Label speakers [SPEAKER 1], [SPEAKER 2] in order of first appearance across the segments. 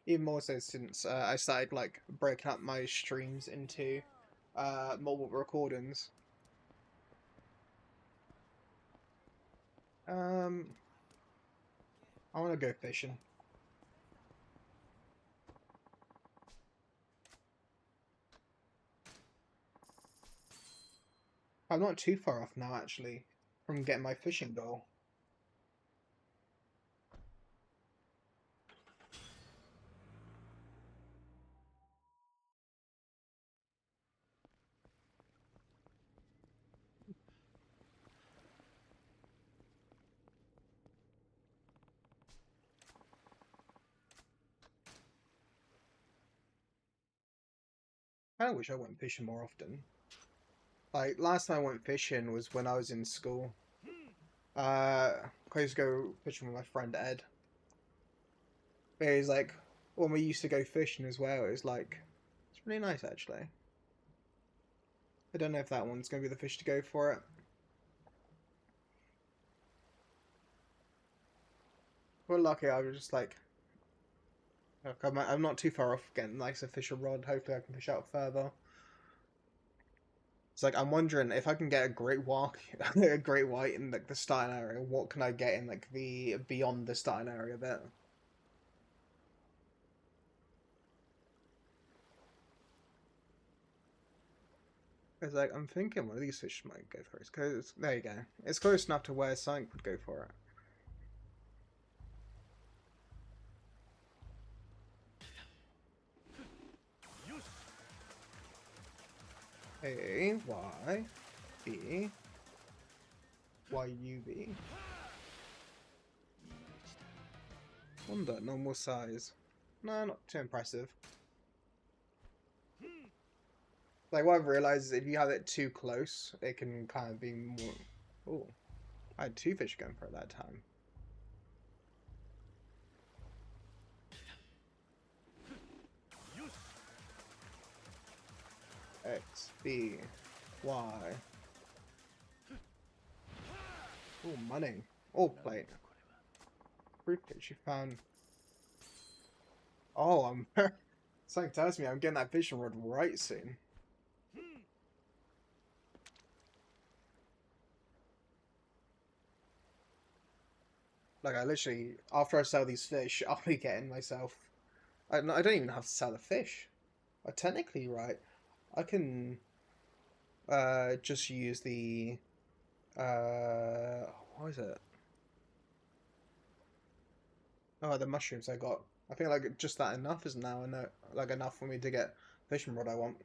[SPEAKER 1] Even more so since I started like breaking up my streams into multiple recordings. Um, I want to go fishing. I'm not too far off now, actually, from getting my fishing goal. I wish I went fishing more often. Like, last time I went fishing was when I was in school. I used to go fishing with my friend Ed. But it's like, when we used to go fishing as well, it's like, it's really nice actually. I don't know if that one's going to be the fish to go for it. We're lucky, I was just like, look, I'm not too far off getting like a fisher rod. Hopefully I can fish out further. It's like I'm wondering if I can get a great white, a great white in like the starting area. What can I get in like the beyond the starting area bit? It's like I'm thinking one of these fish might go for it. Cause there you go. It's close enough to where something would go for it. A Y B Y U B. Wonder normal size. No, not too impressive. Like what I've realized is if you have it too close, it can kind of be more. Oh, I had two fish going for it that time. X B Y. Oh, money. Oh, plate. Briefcase you found. Oh, I'm. Something tells me I'm getting that fishing rod right soon. Like I literally, after I sell these fish, I'll be getting myself. I don't even have to sell the fish. Technically, right, I can just use the what is it? Oh, the mushrooms I got. I think like just that enough is now enough, like enough for me to get fishing rod I want.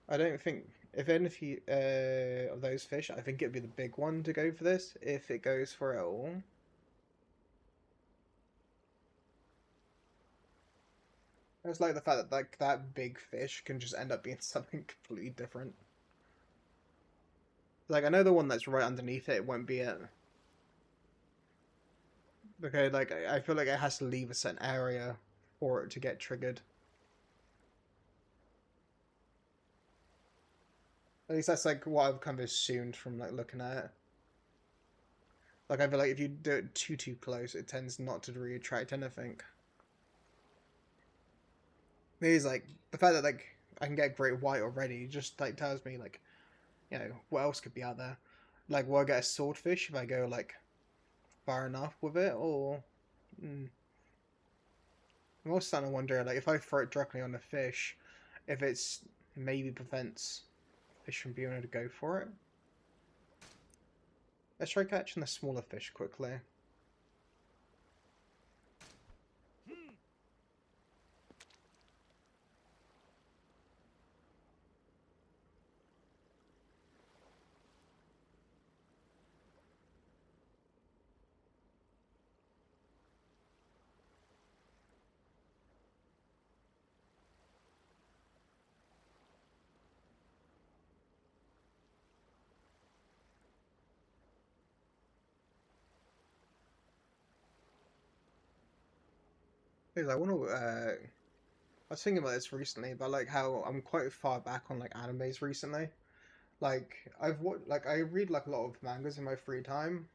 [SPEAKER 1] I don't think if any of those fish, I think it'd be the big one to go for this if it goes for it all. It's like the fact that like that big fish can just end up being something completely different. Like I know the one that's right underneath it won't be it. Okay, like I feel like it has to leave a certain area for it to get triggered. At least that's like what I've kind of assumed from like looking at it. Like I feel like if you do it too close, it tends not to really attract anything. Maybe like the fact that like I can get great white already just like tells me like what else could be out there. Like will I get a swordfish if I go like far enough with it, or I'm also starting to wonder like if I throw it directly on the fish, if it's maybe prevents fish from being able to go for it. Let's try catching the smaller fish quickly. Because I want to. I was thinking about this recently, about like how I'm quite far back on like animes recently. Like I read like a lot of mangas in my free time,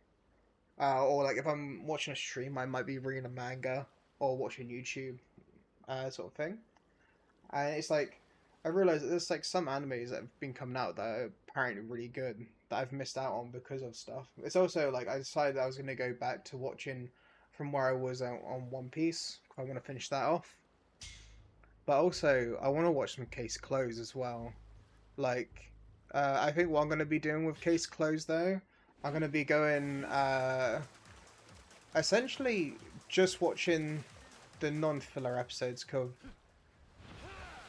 [SPEAKER 1] Or like if I'm watching a stream, I might be reading a manga or watching YouTube, sort of thing. And it's like I realize that there's like some animes that have been coming out that are apparently really good that I've missed out on because of stuff. It's also like I decided I was gonna go back to watching from where I was on One Piece. I want to finish that off, but also I want to watch some Case Close as well. Like, I think what I'm gonna be doing with Case Close though, I'm gonna be going essentially just watching the non-filler episodes because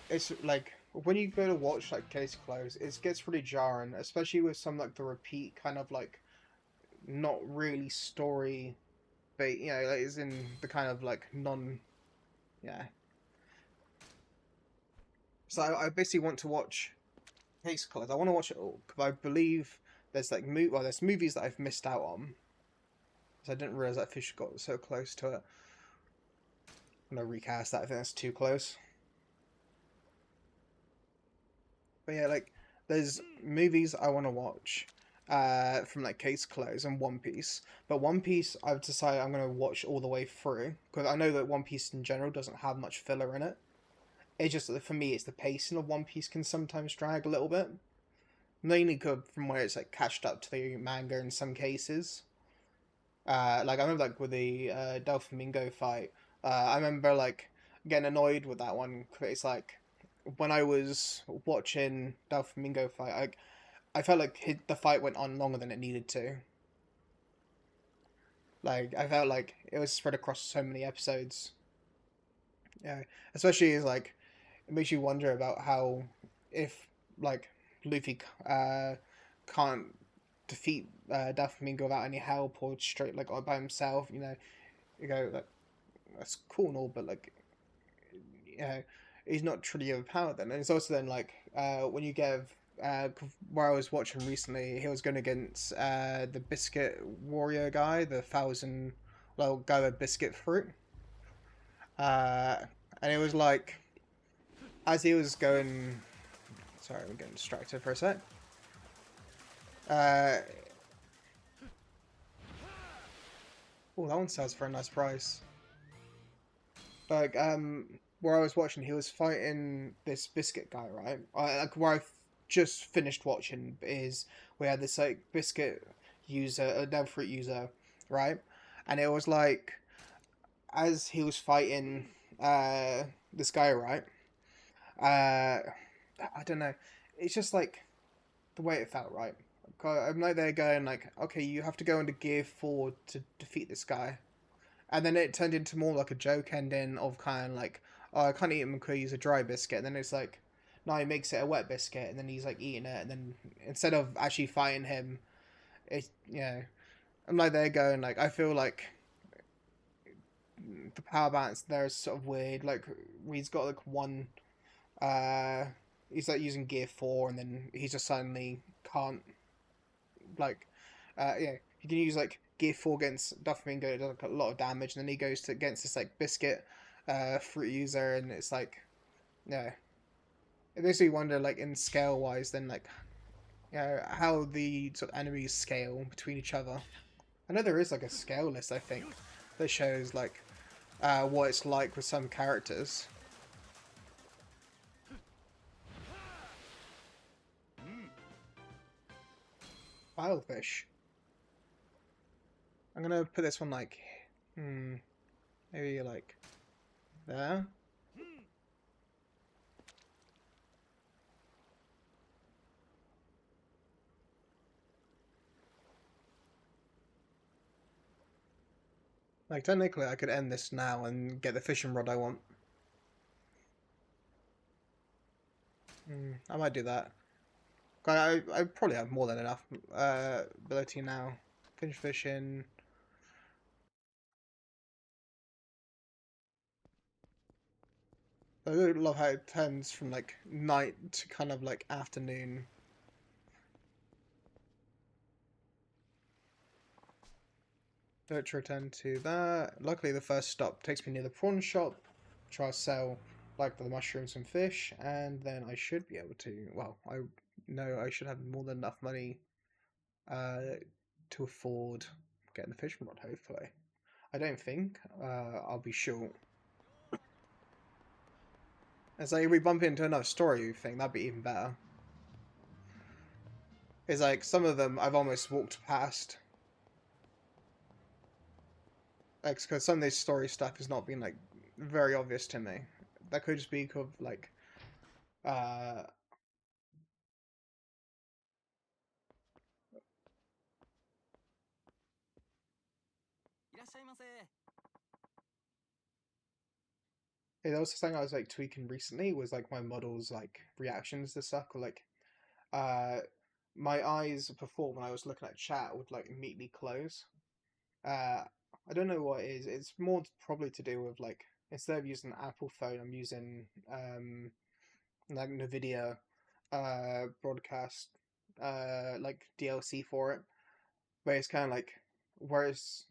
[SPEAKER 1] it's like when you go to watch like Case Closed, it gets really jarring, especially with some like the repeat kind of like not really story, but like is in the kind of like non, yeah. So I basically want to watch Case Closed. I want to watch it all because I believe there's like well, there's movies that I've missed out on. So I didn't realize that Fish got so close to it. I'm gonna recast that. I think that's too close. But yeah, like there's movies I want to watch from like Case Close and One Piece. But One Piece, I've decided I'm gonna watch all the way through because I know that One Piece in general doesn't have much filler in it. It's just that for me, it's the pacing of One Piece can sometimes drag a little bit, mainly from where it's like catched up to the manga in some cases. Like I remember like with the Doflamingo fight, I remember like getting annoyed with that one. 'Cause it's like when I was watching Doflamingo fight, I felt like the fight went on longer than it needed to. Like I felt like it was spread across so many episodes. Yeah, especially as like it makes you wonder about how if like Luffy can't defeat Doflamingo without any help or straight like by himself. You go like that's cool and all, but like you know he's not truly overpowered. Then and it's also then like when you give where I was watching recently, he was going against the Biscuit Warrior guy, the thousand well guy with biscuit fruit, uh, and it was like as he was going. Sorry, I'm getting distracted for a sec. Uh, oh, that one sells for a nice price. Like where I was watching, he was fighting this biscuit guy, right? Like where I just finished watching is we had this like biscuit user, a devil fruit user, right? And it was like as he was fighting this guy, right? Uh, I don't know. It's just like the way it felt, right? I'm like there going like, okay, you have to go into gear 4 to defeat this guy, and then it turned into more like a joke ending of kind of like, oh, I can't eat him because he's a dry biscuit. And then it's like, no, he makes it a wet biscuit, and then he's like eating it, and then instead of actually fighting him, it I'm like there going like, I feel like the power balance there is sort of weird. Like he's got like one, uh, he's like using gear 4, and then he just suddenly can't like, he can use like gear 4 against Doflamingo, it does like a lot of damage, and then he goes to against this like biscuit fruit user, and it's like, yeah, it makes me wonder like in scale wise, then like, how the sort of enemies scale between each other. I know there is like a scale list, I think, that shows like what it's like with some characters. Filefish. I'm gonna put this one like, maybe like there. Like technically, I could end this now and get the fishing rod I want. I might do that. I probably have more than enough ability now. Finish fishing. I really love how it turns from like night to kind of like afternoon. Let's return to that. Luckily, the first stop takes me near the prawn shop. Try to sell like the mushrooms and fish, and then I should be able to. Well, I know I should have more than enough money uh, to afford getting the fishing rod, hopefully. I don't think I'll be short. It's like if we bump into another story thing, that'd be even better. It's like some of them I've almost walked past. Like, because some of this story stuff has not been like very obvious to me. That could just be of like uh there was something I was like tweaking recently was like my model's like reactions to stuff, or like uh my eyes before when I was looking at chat would like immediately close. I don't know what it is. It's more probably to do with like instead of using an Apple phone, I'm using like NVIDIA broadcast like DLC for it. But it's kind of like whereas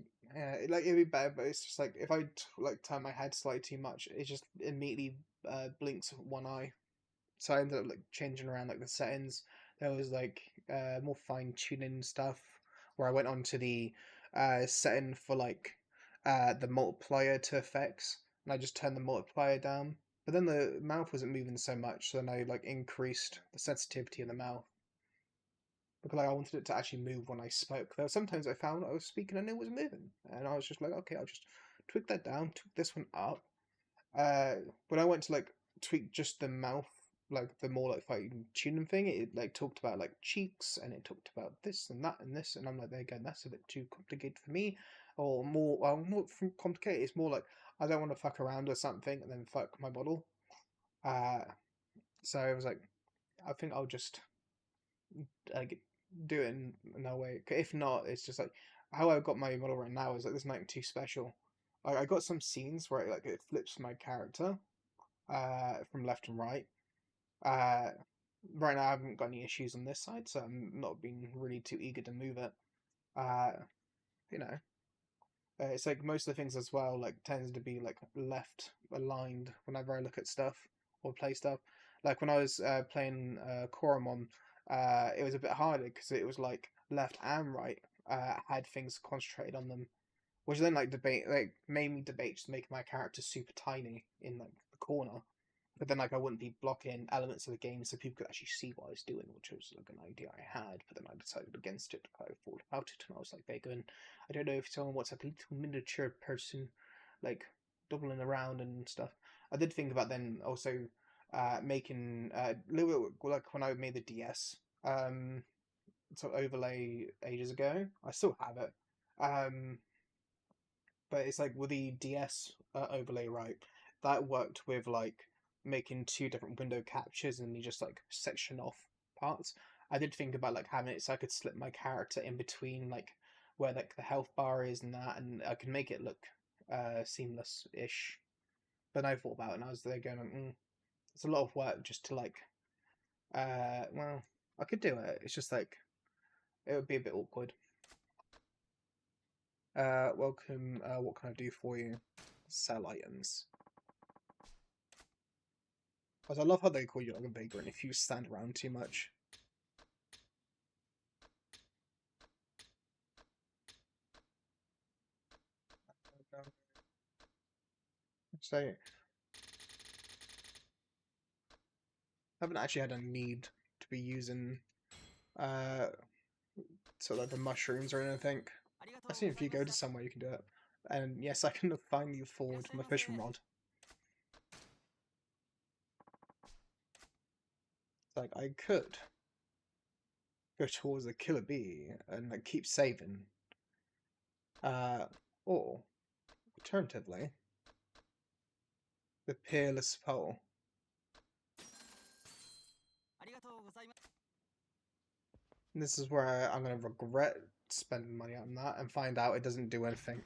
[SPEAKER 1] like it'd be better, but it's just like if I like turn my head slightly too much, it just immediately blinks one eye. So I ended up like changing around like the settings. There was like more fine tuning stuff where I went on to the setting for like the multiplier to effects, and I just turned the multiplier down. But then the mouth wasn't moving so much, so then I like increased the sensitivity of the mouth because like, I wanted it to actually move when I spoke. There were sometimes I found I was speaking and it was moving, and I was just like, okay, I'll just tweak that down, tweak this one up. Uh, when I went to like tweak just the mouth, like the more like fighting tuning thing, it like talked about like cheeks and it talked about this and that and this, and I'm like, there again, that's a bit too complicated for me, or more. Well, not complicated. It's more like I don't want to fuck around with something and then fuck my model. Uh, so I was like, I think I'll just like do it in no way. If not, it's just like how I got my model right now is like there's nothing too special. I got some scenes where it flips my character from left and right. Uh, right now I haven't got any issues on this side, so I'm not being really too eager to move it. Uh, you know, it's like most of the things as well like tends to be like left aligned whenever I look at stuff or play stuff. Like when I was playing Koromon, it was a bit harder because it was like left and right had things concentrated on them, which then like made me debate just making my character super tiny in like the corner. But then like I wouldn't be blocking elements of the game so people could actually see what I was doing, which was like an idea I had. But then I decided against it. I thought about it, and I was like, "They're going. I don't know if someone wants like a little miniature person, like doubling around and stuff." I did think about then also making a little bit like when I made the DS sort of overlay ages ago. I still have it. Um, but it's like with the DS overlay, right? That worked with like making two different window captures and you just like section off parts. I did think about like having it so I could slip my character in between like where like the health bar is and that, and I could make it look seamless-ish. But I thought about it and I was there going, it's a lot of work just to like, well, I could do it. It's just like it would be a bit awkward. Welcome. What can I do for you? Sell items. Because I love how they call you like a vagrant if you stand around too much. So, I haven't actually had a need to be using sort of like the mushrooms or anything. I see if you go to somewhere you can do it. And yes, I can finally afford my fishing rod. It's like I could go towards the killer bee and like keep saving. Or alternatively, the peerless pole. And this is where I'm going to regret spending money on that and find out it doesn't do anything.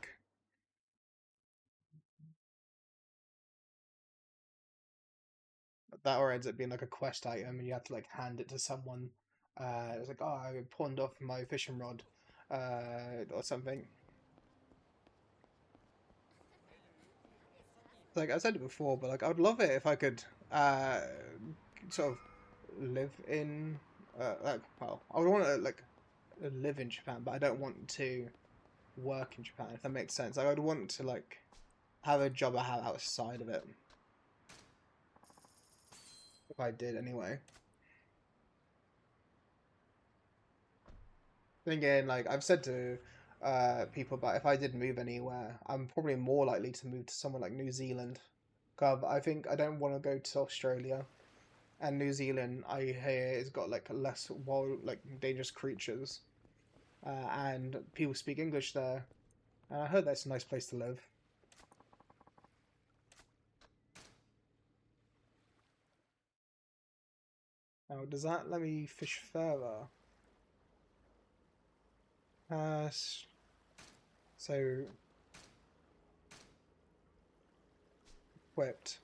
[SPEAKER 1] That or ends up being like a quest item and you have to like hand it to someone. It's like, oh, I pawned off my fishing rod or something. Like I said it before, but like I would love it if I could sort of live in like well, I would want to like live in Japan, but I don't want to work in Japan, if that makes sense. Like, I'd want to like have a job I have outside of it. If I did anyway. Then again, like I've said to people about if I did move anywhere, I'm probably more likely to move to somewhere like New Zealand. 'Cause I think I don't want to go to Australia. And New Zealand, I hear, has got like less wild, like dangerous creatures, and people speak English there. And I heard that's a nice place to live. Now, does that let me fish further? Uh, so equipped.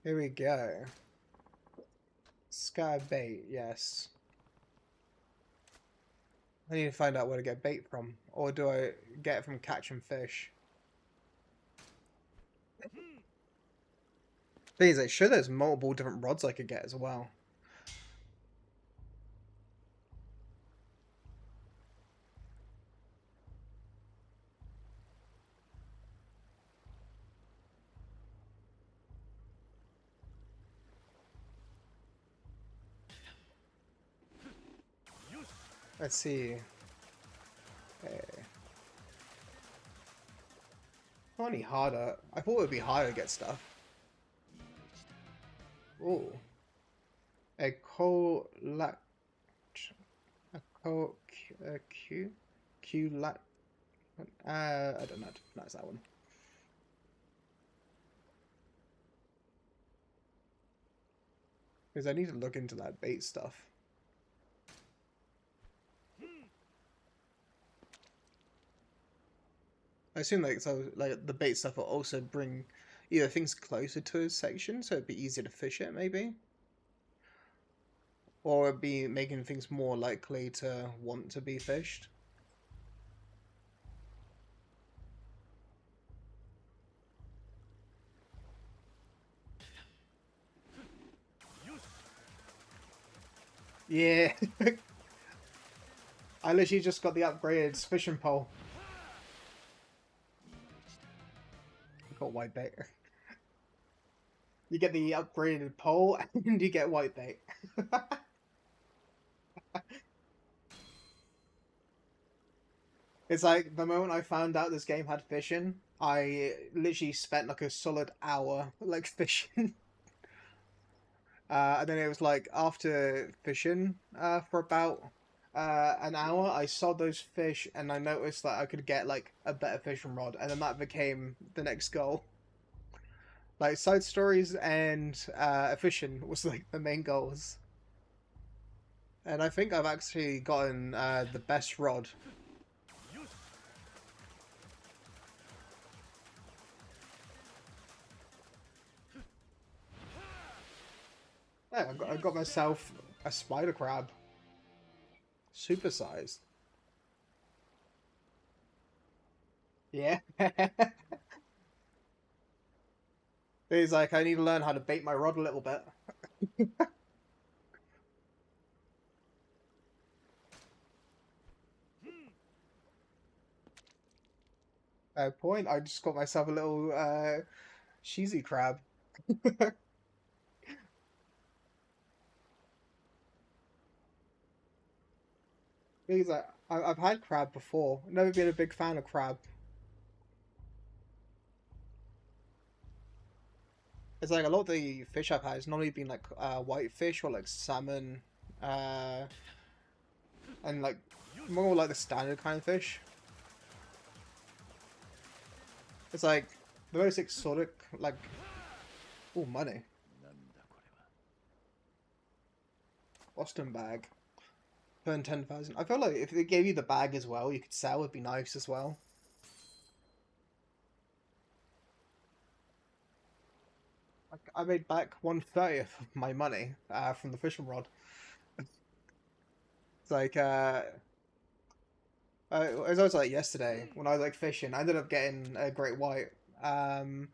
[SPEAKER 1] Here we go. Scatter bait, yes. I need to find out where to get bait from, or do I get it from catching fish? Thing is, like, sure, there's multiple different rods I could get as well. Let's see. Not any harder. I thought it would be harder to get stuff. Ooh. A coal lat. A coal Q? Q lat. I don't know how to pronounce that one. Because I need to look into that bait stuff. I assume like the bait stuff will also bring either things closer to a section, so it'd be easier to fish it maybe, or it'd be making things more likely to want to be fished. Yeah, I literally just got the upgraded fishing pole. I got white bait. You get the upgraded pole and you get white bait. It's like the moment I found out this game had fishing, I literally spent like a solid hour like fishing. And then it was like after fishing for about an hour, I saw those fish and I noticed that I could get like a better fishing rod, and then that became the next goal. Like side stories and fishing was like the main goals. And I think I've actually gotten the best rod. Yeah, I got myself a spider crab. Supersized. Yeah. He's like, I need to learn how to bait my rod a little bit. Point, I just got myself a little cheesy crab. He's like, I've had crab before. Never been a big fan of crab. It's like a lot of the fish I've had has normally been like white fish or like salmon, uh, and like more like the standard kind of fish. It's like the most exotic, like, oh, money. Boston bag. Burn 10,000. I feel like if they gave you the bag as well, you could sell, it'd be nice as well. Like, I made back 1/30th of my money from the fishing rod. It's like, it was also like yesterday when I was like fishing, I ended up getting a great white. And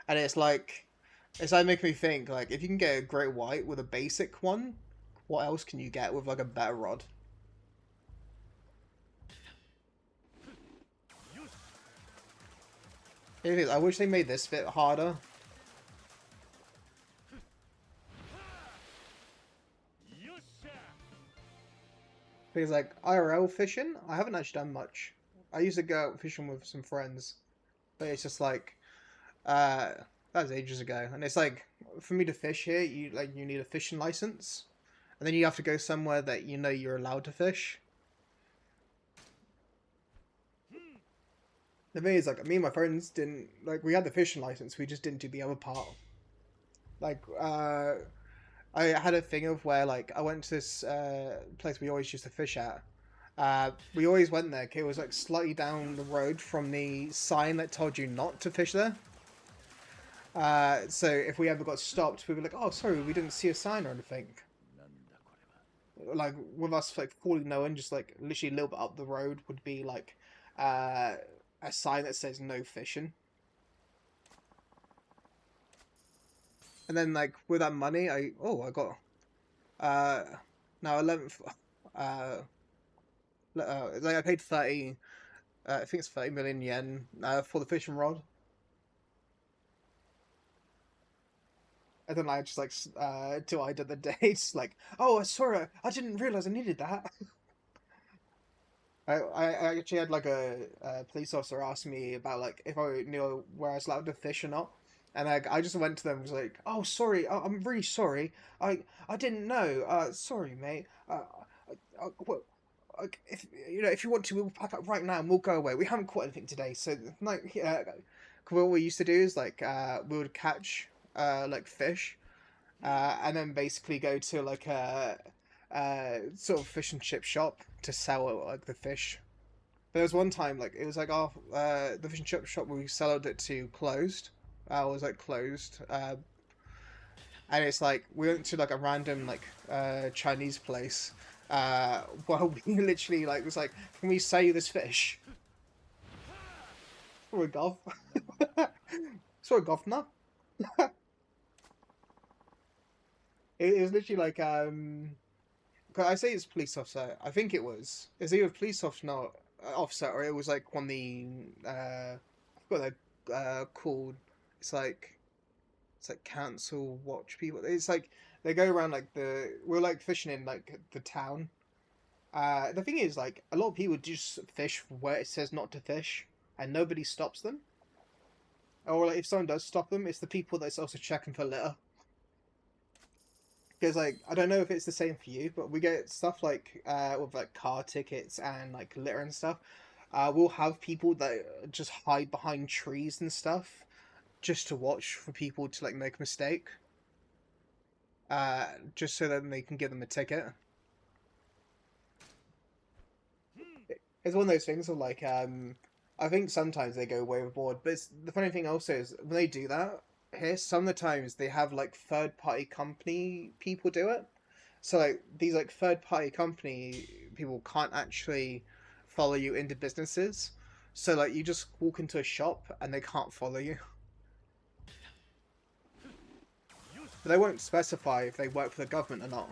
[SPEAKER 1] it's like making me think, like, if you can get a great white with a basic one, what else can you get with like a better rod? It is. I wish they made this bit harder. Because like IRL fishing, I haven't actually done much. I used to go out fishing with some friends, but it's just like that was ages ago. And it's like for me to fish here, you need a fishing license, and then you have to go somewhere that you know you're allowed to fish. The thing is, like me and my friends didn't like we had the fishing license, we just didn't do the other part. Like I had a thing of where like I went to this place we always used to fish at. We always went there. 'Cause it was like slightly down the road from the sign that told you not to fish there. So if we ever got stopped, we were like, "Oh, sorry, we didn't see a sign or anything." Like with us, like fully knowing, just like literally a little bit up the road would be like a sign that says no fishing. And then like with that money, I got now 11th like I paid 30 I think it's 30 million yen for the fishing rod. And then I just like till I did the day, it's like, oh, sorry, I didn't realize I needed that. I actually had like a police officer ask me about like if I knew where I was allowed to fish or not, and I just went to them and was like, oh, sorry, I'm really sorry, I didn't know, sorry, mate, what, like, if you know if you want to, we'll pack up right now and we'll go away. We haven't caught anything today, so like what we used to do is like we would catch like fish, and then basically go to like a sort of fish and chip shop to sell like the fish. There was one time like it was like the fish and chip shop we sold it to closed. Was like closed. And it's like we went to like a random like Chinese place. Well, we literally like was like, can we sell you this fish? For a golf. For a golf now. It was literally like 'cause I say it's police officer. I think it was. It's either police officer, not officer, or it was like one of the I forgot they're called. It's like council watch people. It's like they go around like we're like fishing in like the town. The thing is like a lot of people just fish where it says not to fish, and nobody stops them. Or like if someone does stop them, it's the people that's also checking for litter. Because like I don't know if it's the same for you, but we get stuff like with like car tickets and like litter and stuff. We'll have people that just hide behind trees and stuff just to watch for people to like make a mistake. Just so that they can give them a ticket. It's one of those things of like I think sometimes they go way overboard, but the funny thing also is when they do that here, some of the times they have like third party company people do it. So like these like third party company people can't actually follow you into businesses. So like you just walk into a shop and they can't follow you. But they won't specify if they work for the government or not.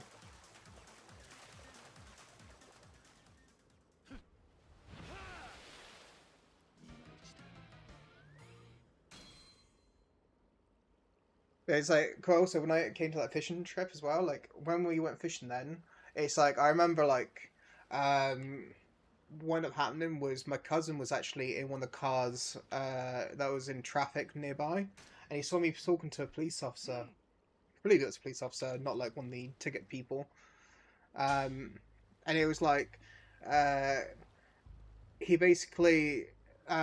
[SPEAKER 1] It's like also when I came to that fishing trip as well, like when we went fishing then, it's like I remember like what ended up happening was my cousin was actually in one of the cars that was in traffic nearby, and he saw me talking to a police officer. I believe it was a police officer, not like one of the ticket people. Um, and it was like uh, he basically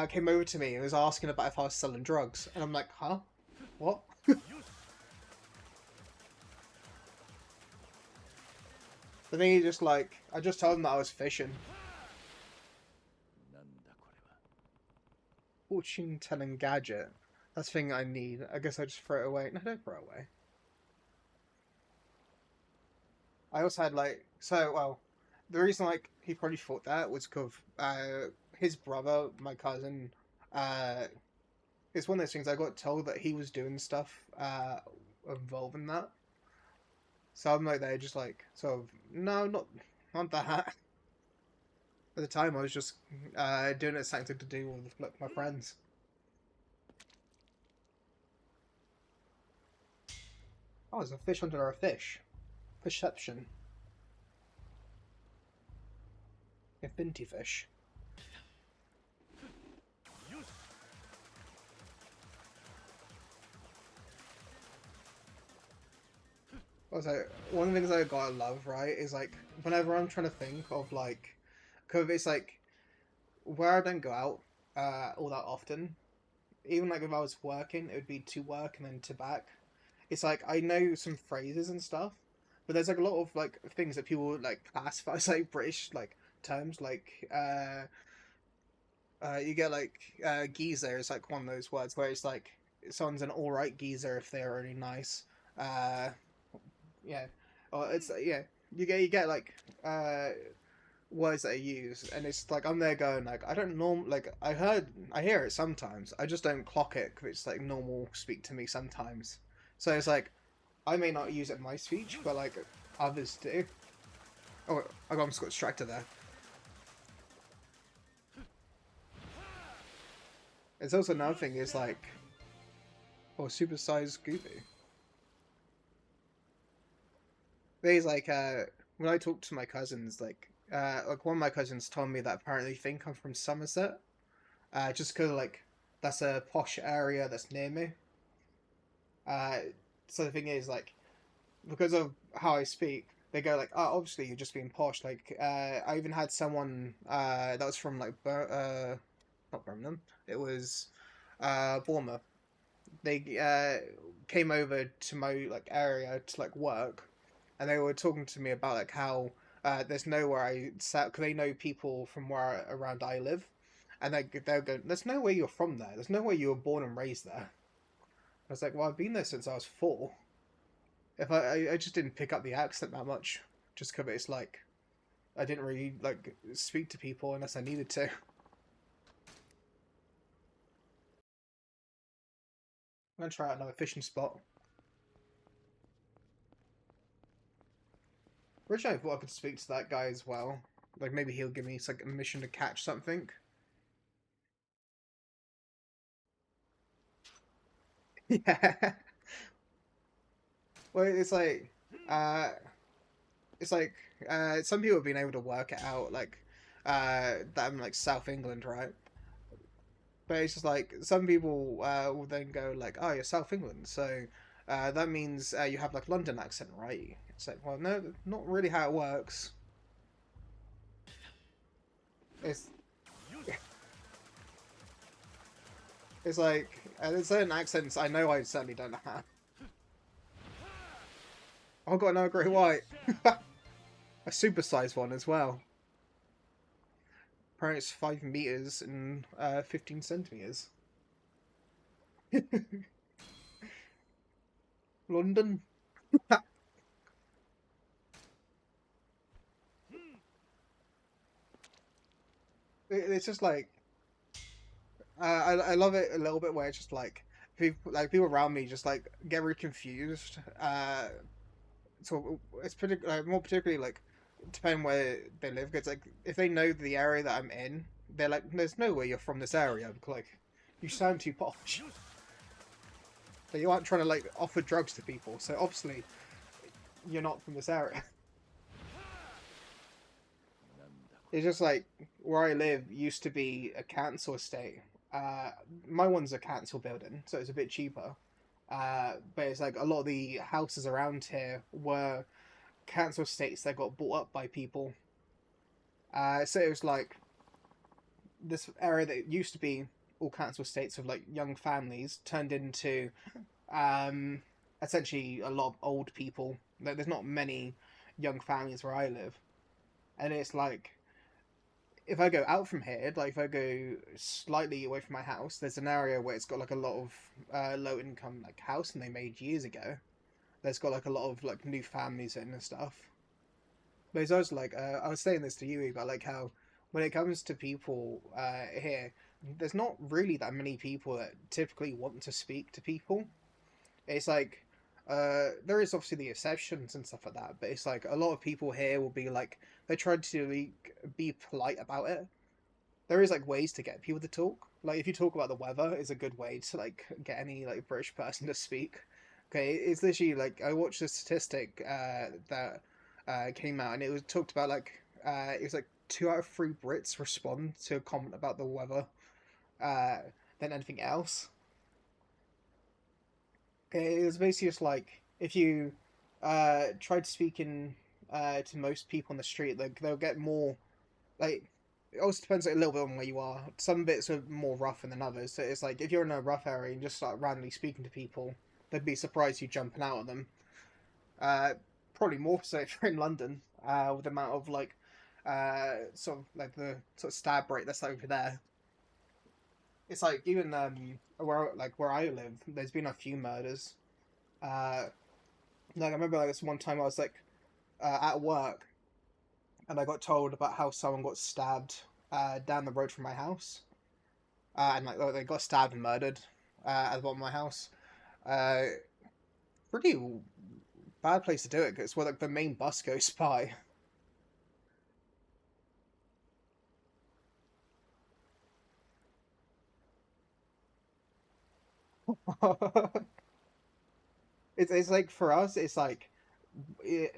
[SPEAKER 1] came over to me and was asking about if I was selling drugs, and I'm like, huh, what? The thing he just like I just told him that I was fishing. Fortune telling gadget. That's the thing I need. I guess I just throw it away. No, don't throw it away. I also had like the reason like he probably thought that was because his brother, my cousin, uh it's one of those things I got told that he was doing stuff involving that. So I'm like there just like sort of no, not that. At the time I was just doing it as something to do with like, my friends. Oh, there's a fish under a fish. Perception. Infinity fish. Also, one of the things I gotta love, right, is like whenever I'm trying to think of like, cause it's like where I don't go out all that often. Even like if I was working, it would be to work and then to back. It's like I know some phrases and stuff, but there's like a lot of like things that people like classify as like British like terms. Like you get like geezer is like one of those words where it's like someone's an all right geezer if they're really nice. Uh, yeah, or it's yeah. You get like words that I use, and it's like I'm there going like I don't like I hear it sometimes. I just don't clock it because it's like normal speak to me sometimes. So it's like I may not use it in my speech, but like others do. Oh, I got distracted there. It's also another thing is like, oh, supersized Goopy. There's like when I talk to my cousins, like one of my cousins told me that apparently they think I'm from Somerset, just because like that's a posh area that's near me. Uh, so the thing is like because of how I speak, they go like, "Oh, obviously you're just being posh." Like, I even had someone that was from like not Birmingham. It was Bournemouth. They came over to my like area to like work, and they were talking to me about like how there's nowhere I sat because they know people from where around I live, and they'll go, "There's no way you're from there. There's no way you were born and raised there." I was like, "Well, I've been there since I was 4. If I just didn't pick up the accent that much, just because it's like I didn't really like speak to people unless I needed to." I'm gonna try out another fishing spot. Originally, I thought I could speak to that guy as well. Like maybe he'll give me like a mission to catch something. Yeah. Well, uh, it's like some people have been able to work it out, like that I'm like South England, right? But it's just like some people will then go like, "Oh, you're South England, so that means you have like London accent, right?" It's like, well, no, not really how it works. It's it's like there's certain accents I know I certainly don't have. I've got another great white, a supersized one as well. Apparently, it's 5 meters and 15 centimeters. London. It's just like I love it a little bit where it's just like people around me just like get really confused. So it's more particularly like depending where they live. Because like if they know the area that I'm in, they're like, "There's no way you're from this area." Like you sound too posh. But you aren't trying to like offer drugs to people, so obviously you're not from this area. It's just like where I live used to be a council estate. Uh, my one's a council building, so it's a bit cheaper. But it's like a lot of the houses around here were council estates that got bought up by people. So it was like this area that used to be all council estates of like young families turned into um, essentially a lot of old people. There's not many young families where I live, and it's like if I go out from here, like if I go slightly away from my house, there's an area where it's got like a lot of low income like house, and they made years ago. There's got like a lot of like new families in and stuff. But it's also like I was saying this to you about like how when it comes to people here, there's not really that many people that typically want to speak to people. It's like there is obviously the exceptions and stuff like that, but it's like a lot of people here will be like they try to like, be polite about it. There is like ways to get people to talk. Like if you talk about the weather, is a good way to like get any like British person to speak. Okay, it's literally like I watched a statistic that came out, and it was talked about like it was like 2 out of 3 Brits respond to a comment about the weather uh, than anything else. Okay, it was basically just like if you tried speaking to most people on the street, like they'll get more like it also depends like, a little bit on where you are. Some bits are more rough than others. So it's like if you're in a rough area and just start randomly speaking to people, they'd be surprised you jumping out at them. Uh, Probably more so if you're in London, with the amount of like sort of like the sort of stab rate that's over there. It's like even where I live, there's been a few murders. Uh, like I remember like this one time I was like at work and I got told about how someone got stabbed down the road from my house, and like they got stabbed and murdered at the bottom of my house. Uh, Pretty bad place to do it because it's where like the main bus goes by. It's like for us, it's it,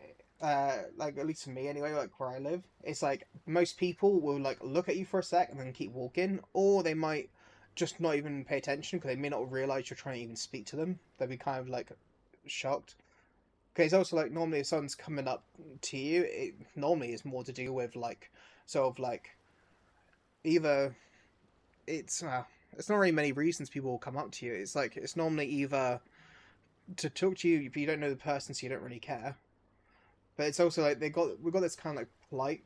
[SPEAKER 1] like at least for me anyway, like where I live, it's like most people will like look at you for a sec and then keep walking, or they might just not even pay attention because they may not realize you're trying to even speak to them. They'll be kind of like shocked. Okay, it's also like normally if someone's coming up to you, it normally is more to do with like sort of like either it's not really many reasons people will come up to you. It's like it's normally either to talk to you if you don't know the person, so you don't really care. But it's also like we've got this kind of like polite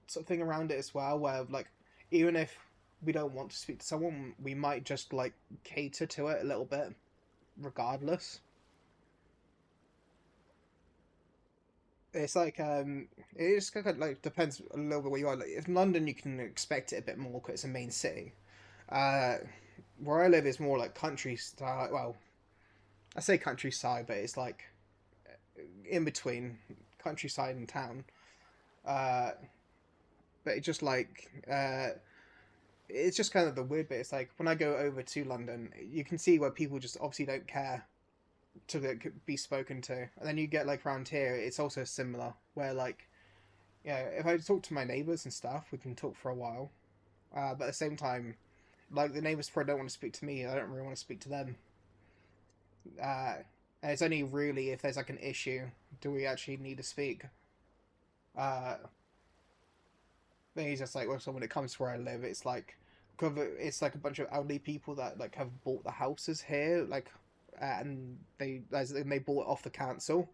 [SPEAKER 1] sort of thing around it as well, where like even if we don't want to speak to someone, we might just like cater to it a little bit, regardless. It's like it just kind of like depends a little bit where you are. Like if in London, you can expect it a bit more because it's a main city. Uh, where I live is more like countryside. Well, I say countryside, but it's like in between countryside and town. Uh, but it just like it's just kind of the weird bit. It's like when I go over to London, you can see where people just obviously don't care to like, be spoken to, and then you get like around here, it's also similar where like yeah, if I talk to my neighbors and stuff, we can talk for a while. But at the same time, like the neighbors probably don't want to speak to me. I don't really want to speak to them. Uh, and it's only really if there's like an issue do we actually need to speak. Uh, then he's just like, well, so when it comes to where I live, it's like, it's like a bunch of elderly people that like have bought the houses here, like, and they bought it off the council.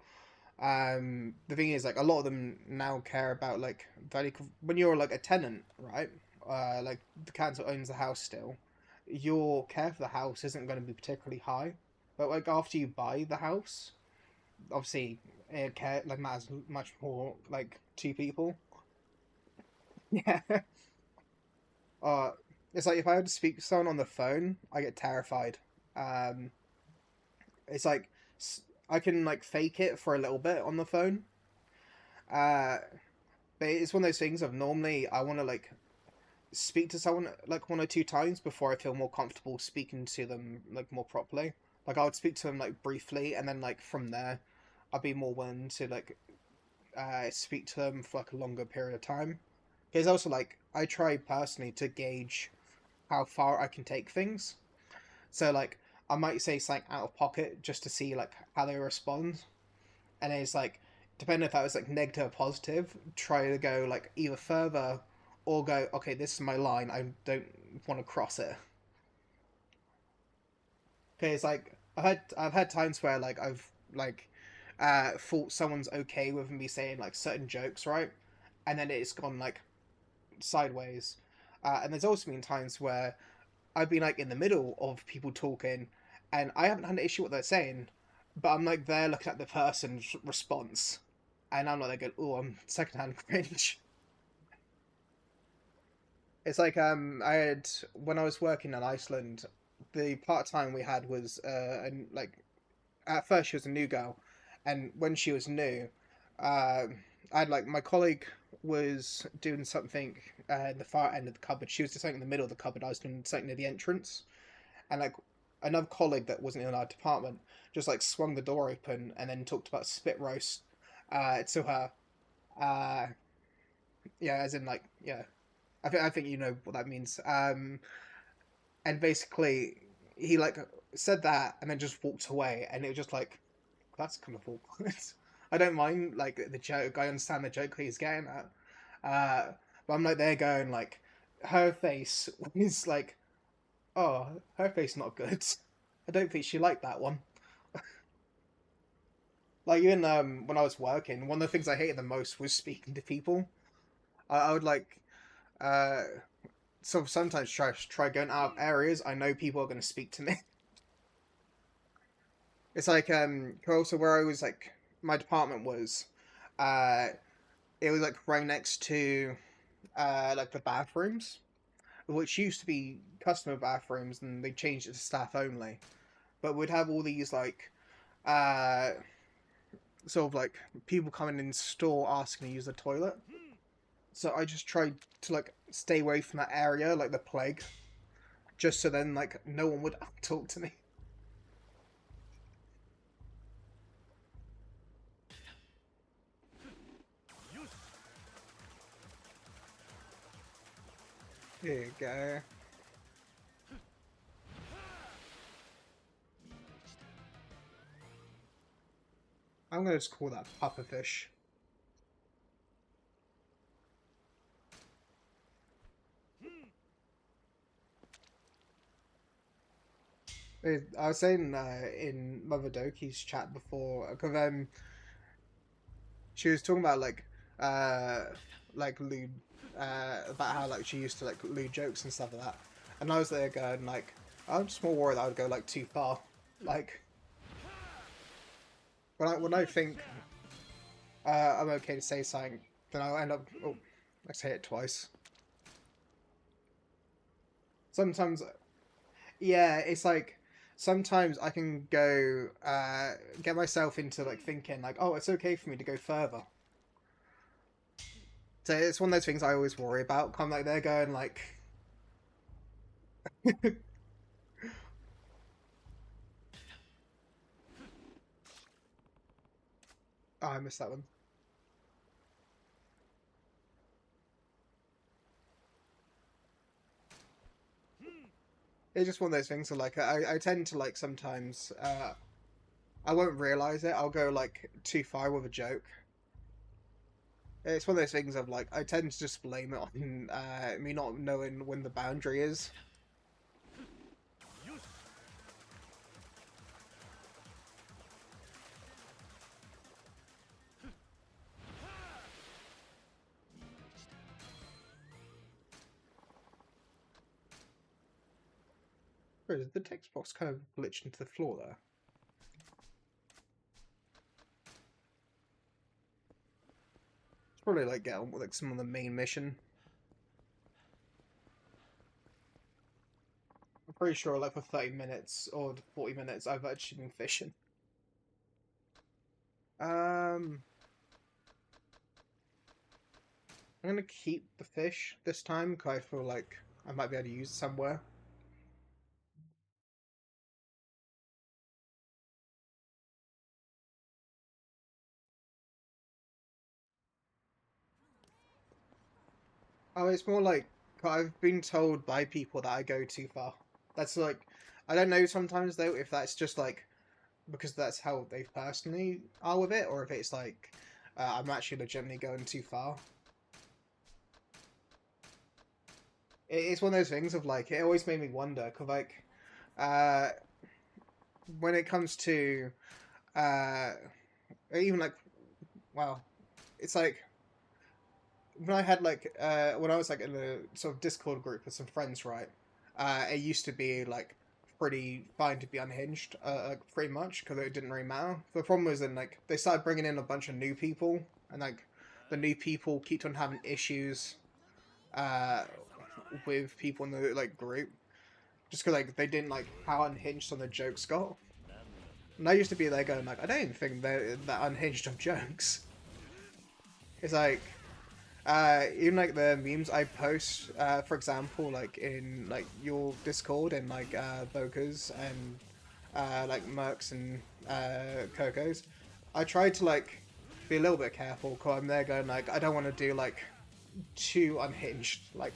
[SPEAKER 1] The thing is, like, a lot of them now care about like value when you're like a tenant, right? Like the council owns the house still. Your care for the house isn't going to be particularly high, but like after you buy the house, obviously it care like matters much more like to people. Yeah. Uh, it's like if I had to speak to someone on the phone, I get terrified. Um, it's like I can like fake it for a little bit on the phone. Uh, but it's one of those things of normally I want to like speak to someone like 1 or 2 times before I feel more comfortable speaking to them like more properly. Like I would speak to them like briefly, and then like from there, I'd be more willing to like speak to them for like a longer period of time. Because also like I try personally to gauge how far I can take things. So like I might say something out of pocket just to see like how they respond, and it's like depending if that was like negative or positive, try to go like either further or go okay, this is my line. I don't want to cross it. Okay, it's like I've had times where like I've like thought someone's okay with me saying like certain jokes, right? And then it's gone like sideways. And there's also been times where I've been like in the middle of people talking, and I haven't had an issue with what they're saying, but I'm like there looking at the person's response, and I'm like, oh, I'm secondhand cringe. It's like I had when I was working in Iceland, the part time we had was and like at first she was a new girl, and when she was new, uh, I had like my colleague was doing something in the far end of the cupboard. She was doing something in the middle of the cupboard. I was doing something near the entrance, and like another colleague that wasn't in our department just like swung the door open and then talked about spit roast to her. Uh, yeah, as in like yeah, I think you know what that means. And basically he like said that and then just walked away, and it was just like that's kind of awkward. I don't mind like the joke. I understand the joke he's getting at. But I'm like there going like her face is like, oh, her face not good. I don't think she liked that one. Like even when I was working, one of the things I hated the most was speaking to people. I would like uh so sometimes try going out of areas I know people are going to speak to me. It's like also where I was like my department was, uh it was like right next to like the bathrooms, which used to be customer bathrooms, and they changed it to staff only. But we'd have all these like uh sort of like people coming in store asking to use the toilet. So I just tried to like stay away from that area like the plague, just so then like no one would talk to me. Here you go. I'm gonna just call that pufferfish. I was saying in Mother Doki's chat before, because she was talking about like lewd about how like she used to like lewd jokes and stuff like that, and I was there going like I'm just more worried that I would go like too far. Like when I think I'm okay to say something, then I'll end up I say it twice. Sometimes yeah, it's like sometimes I can go get myself into like thinking like, oh, it's okay for me to go further. So it's one of those things I always worry about. Kind of like they're going like, oh, I missed that one. It's just one of those things. So like I tend to like sometimes I won't realize it. I'll go like too far with a joke. It's one of those things of like I tend to just blame it on me not knowing when the boundary is. Where is the text box kind of glitched into the floor there? It's probably like get on with like some of the main mission. I'm pretty sure like for 30 minutes or 40 minutes I've actually been fishing. I'm gonna keep the fish this time because I feel like I might be able to use it somewhere. Oh, it's more like I've been told by people that I go too far. That's like I don't know sometimes though if that's just like because that's how they personally are with it, or if it's like I'm actually legitimately going too far. It's one of those things of like it always made me wonder because like uh, when it comes to uh, even like well, it's like when I had like when I was like in a sort of Discord group with some friends, right? It used to be like pretty fine to be unhinged, like pretty much because it didn't really matter. The problem was then like they started bringing in a bunch of new people, and like the new people keep on having issues uh with people in the like group just because like they didn't like how unhinged some of the jokes got. And I used to be there going like I don't even think they're that unhinged of jokes. It's like Even like the memes I post, for example, like in like your Discord and like Bokas and like Mercs and Cocos, I try to like be a little bit careful because I'm there going like I don't want to do like too unhinged like.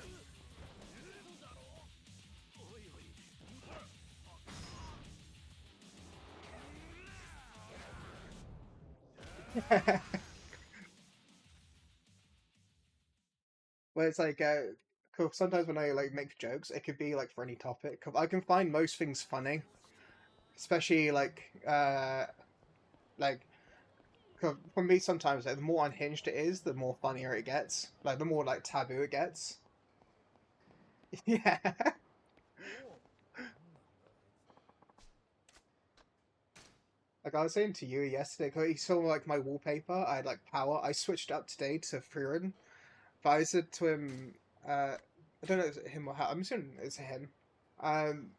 [SPEAKER 1] Where it's like, 'cause sometimes when I like make jokes, it could be like for any topic. 'Cause I can find most things funny, especially like 'cause for me sometimes like, the more unhinged it is, the more funnier it gets. Like the more like taboo it gets. Yeah. Like I was saying to you yesterday, 'cause you saw like my wallpaper. I had like power. I switched up today to Furin, but I said to him, I don't know if it's him or her. I'm assuming it's him. Um,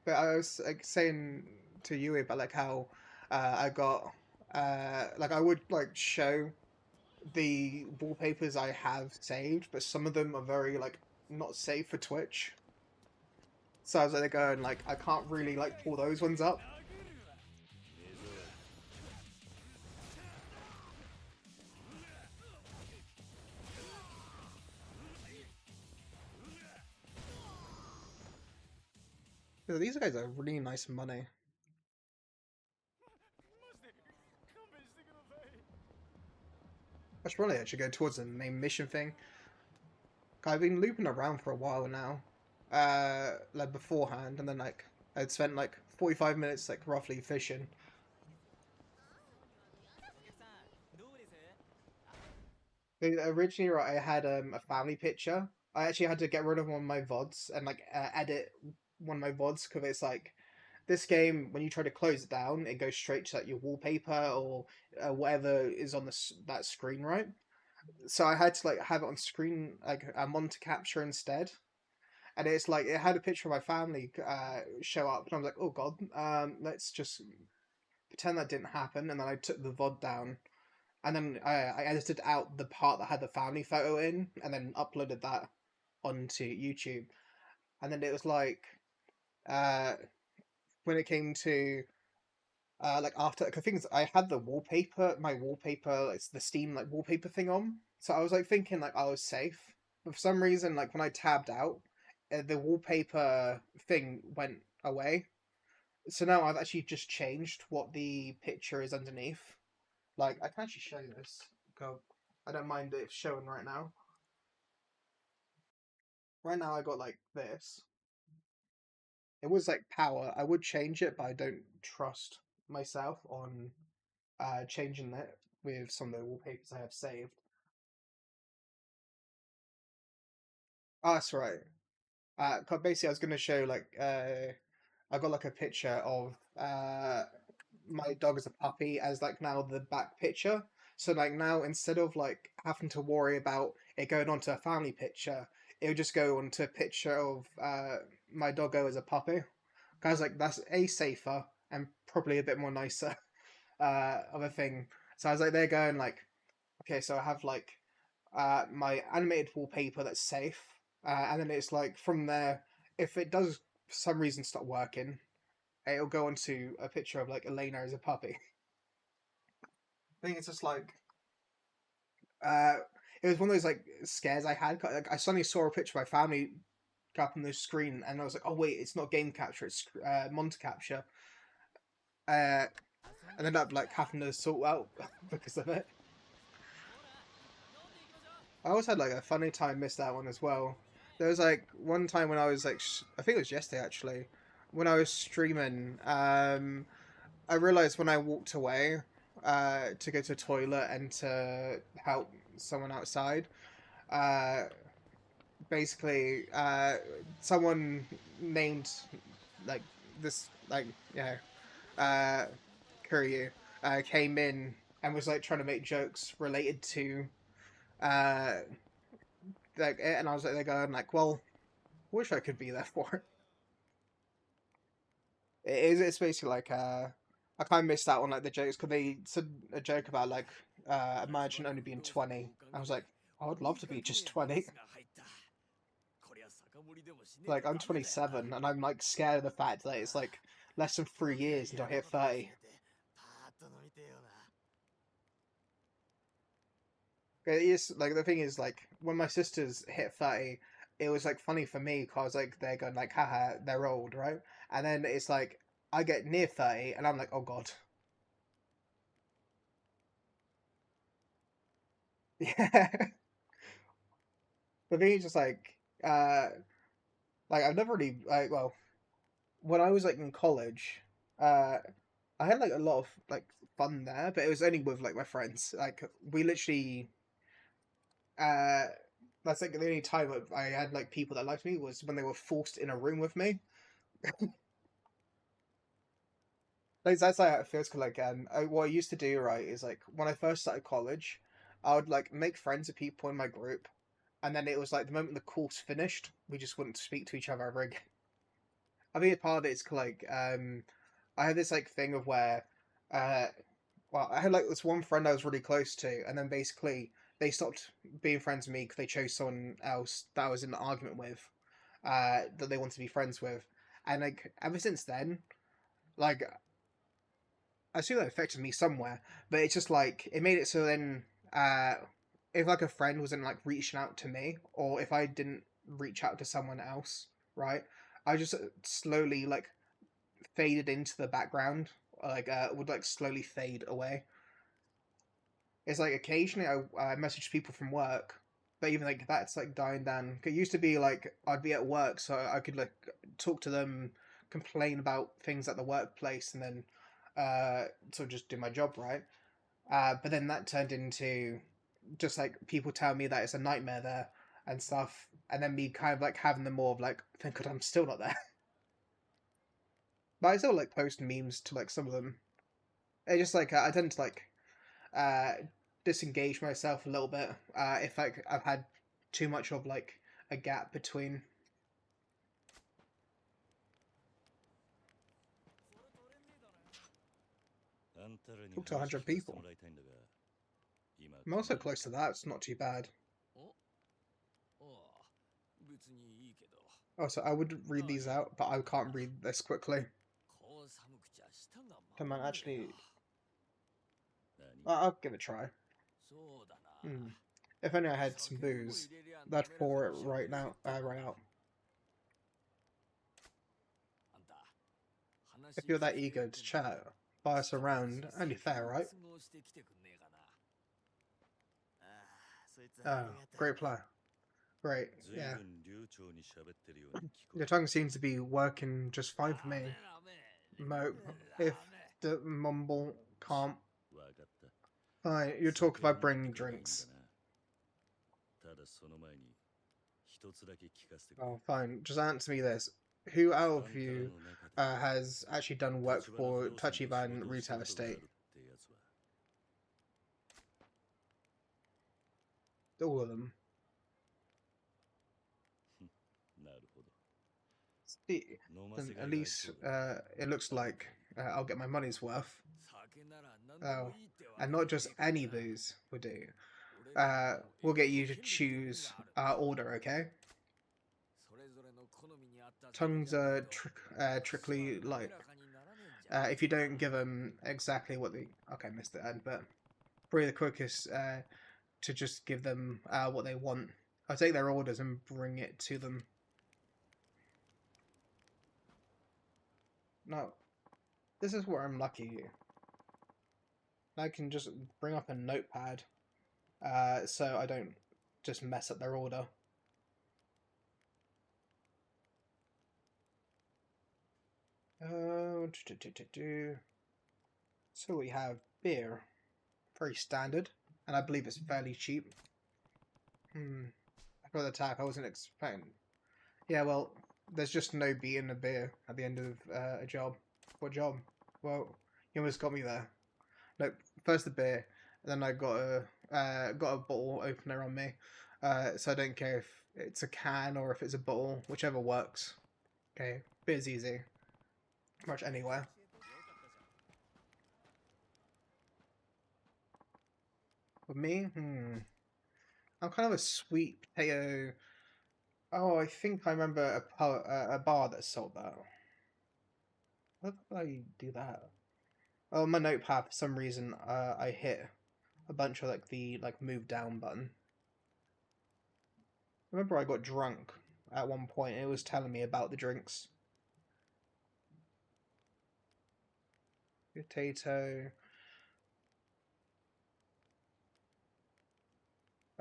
[SPEAKER 1] but I was like saying to Yui about like how I got like I would like show the wallpapers I have saved, but some of them are very like not safe for Twitch. So I was like going like I can't really like pull those ones up. So these guys are really nice money. I should probably actually go towards the main mission thing. I've been looping around for a while now, like beforehand, and then like I'd spent like 45 minutes like roughly fishing. Originally, right, I had a family picture. I actually had to get rid of one of my VODs and like edit one of my VODs because it's like this game when you try to close it down, it goes straight to like your wallpaper or whatever is on that screen, right? So I had to like have it on screen like a monitor capture instead, and it's like it had a picture of my family show up, and I was like, oh god, let's just pretend that didn't happen, and then I took the VOD down and then I edited out the part that had the family photo in, and then uploaded that onto YouTube. And then it was like, uh, when it came to like after, cause things I had the wallpaper, my wallpaper, it's the Steam like wallpaper thing on, so I was like thinking like I was safe, but for some reason like when I tabbed out, the wallpaper thing went away. So now I've actually just changed what the picture is underneath. Like I can actually show you this. Go. I don't mind it showing right now. Right now I got like this. It was like power. I would change it, but I don't trust myself on changing it with some of the wallpapers I have saved. Oh, that's right. 'Cause basically I was gonna show like I got like a picture of my dog as a puppy as like now the back picture. So like now instead of like having to worry about it going onto a family picture, it would just go onto a picture of my doggo as a puppy. Guys, like that's a safer and probably a bit more nicer of a thing. So I was like they're going like okay, so I have like my animated wallpaper that's safe, and then it's like from there if it does for some reason stop working, it'll go onto a picture of like Elena as a puppy. I think it's just like uh, it was one of those like scares I had. Like, I suddenly saw a picture of my family up on the screen, and I was like, "Oh wait, it's not game capture; it's monitor capture." Uh, and ended up like having to sort out because of it. I also had like a funny time missed that one as well. There was like one time when I was like, I think it was yesterday actually, when I was streaming. I realized when I walked away to go to the toilet and to help someone outside, uh, basically someone named like this like yeah uh, Kiryu came in and was like trying to make jokes related to uh, like it, and I was like, they're going like, well, wish I could be there for it. It's basically like I kind of missed out on like the jokes because they said a joke about like imagine only being 20. I was like, I would love to be just 20. Like, I'm 27, and I'm, like, scared of the fact that it's, like, less than 3 years until I hit 30. It is, like, the thing is, like, when my sisters hit 30, it was, like, funny for me, because, like, they're going, like, haha, they're old, right? And then it's, like, I get near 30, and I'm like, oh, God. Yeah. The thing is just, I've never really, like, well, when I was, like, in college, uh, I had, like, a lot of, like, fun there, but it was only with, like, my friends. Like, we literally, uh, that's, like, the only time I had, like, people that liked me was when they were forced in a room with me. Like, that's how it feels, 'cause, like, what I used to do, right, is, like, when I first started college, I would, like, make friends with people in my group, and then it was, like, the moment the course finished, we just wouldn't speak to each other ever again. I think part of it is, like, I had this, like, thing of where, uh, well, I had, like, this one friend I was really close to, and then basically they stopped being friends with me because they chose someone else that I was in an argument with, that they wanted to be friends with. And, like, ever since then, like, I assume that affected me somewhere, but it's just, like, it made it so then, if, like, a friend wasn't, like, reaching out to me, or if I didn't reach out to someone else, right, I just slowly, like, faded into the background, like, would, like, slowly fade away. It's like occasionally I message people from work, but even like that's like dying down. It used to be like I'd be at work, so I could like talk to them, complain about things at the workplace, and then sort of just do my job right. But then that turned into just like people tell me that it's a nightmare there and stuff, and then me kind of like having the more of like, thank God I'm still not there. But I still like post memes to like some of them. It's just like I tend to like uh, disengage myself a little bit if like I've had too much of like a gap between. Talk to 100 people. I'm also close to that. It's not too bad. Also, I would read these out, but I can't read this quickly. Come on, actually, I'll give it a try. Hmm. If only I had some booze, that'd pour it right now, right out. If you're that eager to chat, buy us around. Only fair, right? Oh, great player. Great, yeah. Your tongue seems to be working just fine for me. Mo, if the mumble can't. Fine, you talk about bringing drinks. Oh, fine. Just answer me this. Who out of you has actually done work for Tachiban Retail Estate? All of them. See, then at least it looks like I'll get my money's worth. Oh, and not just any booze will do. We'll get you to choose our order, okay? Tongues are trickly light. If you don't give them exactly what they... Okay, missed the end, but probably the quickest to just give them what they want. I'll take their orders and bring it to them. No, this is where I'm lucky. I can just bring up a notepad so I don't just mess up their order. So we have beer, very standard, and I believe it's fairly cheap. For the tap, I wasn't expecting. Yeah, well, there's just no beer in the beer at the end of a job. What job? Well, you almost got me there. No, first the beer, and then I got a bottle opener on me, so I don't care if it's a can or if it's a bottle, whichever works. Okay, beer's easy, pretty much anywhere. With me, I'm kind of a sweet potato. Oh, I think I remember a bar that sold that. How did I do that? Oh, my notepad for some reason I hit a bunch of like the move down button. I remember I got drunk at one point. And it was telling me about the drinks. Potato.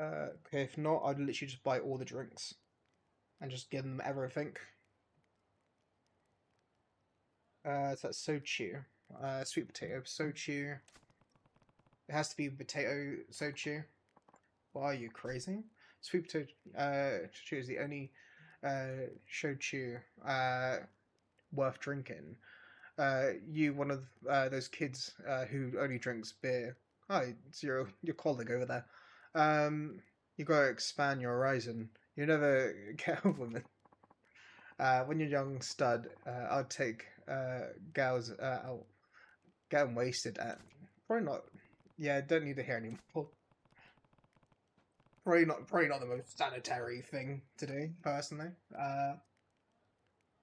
[SPEAKER 1] Okay, if not, I'd literally just buy all the drinks and just give them everything. So that's sochu. Sweet potato sochu. It has to be potato sochu. Why are you crazy? Sweet potato sochu is the only shochu worth drinking. You one of those kids who only drinks beer. Hi, it's your colleague over there. You gotta expand your horizon. You never get a woman. When you're young stud, I'd take gals out, get them wasted. At probably not. Yeah, don't need to hear anymore. Probably not the most sanitary thing to do, personally.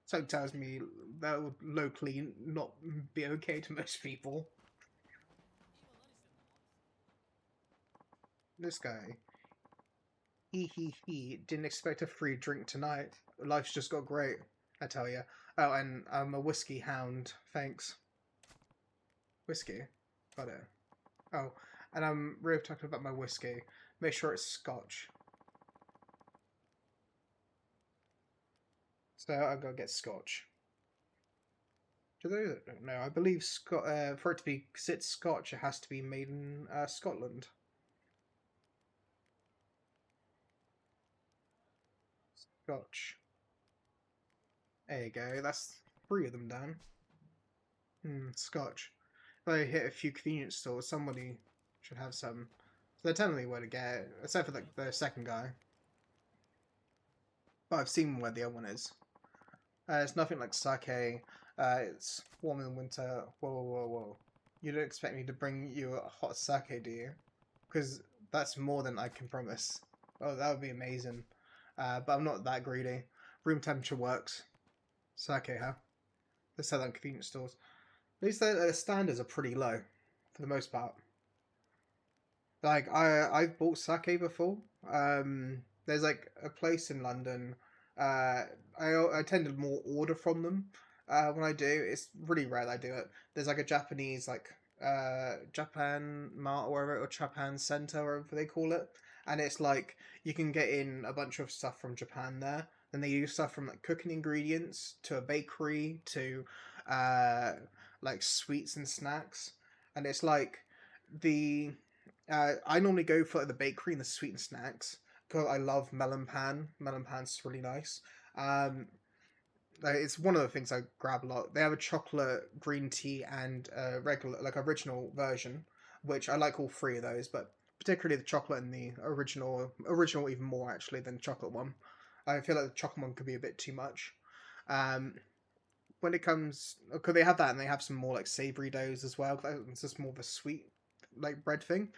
[SPEAKER 1] So tells me that would locally not be okay to most people. This guy, he, didn't expect a free drink tonight. Life's just got great, I tell you. Oh, and I'm a whiskey hound, thanks. Whiskey? Got it. Oh, and I'm really talking about my whiskey. Make sure it's Scotch. So I gotta get Scotch. Do they? No, I believe for it to be, because it's Scotch, it has to be made in Scotland. Scotch. There you go. That's three of them down. Scotch. If I hit a few convenience stores, somebody should have some. So they're telling me where to get it, except for the second guy. But I've seen where the other one is. It's nothing like sake. It's warm in winter. Whoa, whoa, whoa, whoa. You don't expect me to bring you a hot sake, do you? Because that's more than I can promise. Oh, that would be amazing. But I'm not that greedy. Room temperature works. Sake, huh? They sell that in convenience stores. At least their standards are pretty low, for the most part. Like I've bought sake before. There's like a place in London. I tend to more order from them. When I do, it's really rare that I do it. There's like a Japanese Japan Mart or whatever, or Japan Center or whatever they call it, and it's like you can get in a bunch of stuff from Japan there. Then they use stuff from like cooking ingredients to a bakery to uh like sweets and snacks, and it's like the I normally go for the bakery and the sweet and snacks because I love melon pan. Melon pan's really nice. Um, it's one of the things I grab a lot. They have a chocolate green tea and a regular, like original version, which I like all three of those, but particularly the chocolate and the original even more actually than the chocolate one. I feel like the chocolate one could be a bit too much. Um, when it comes, because they have that and they have some more like savory doughs as well. It's just more of a sweet like bread thing.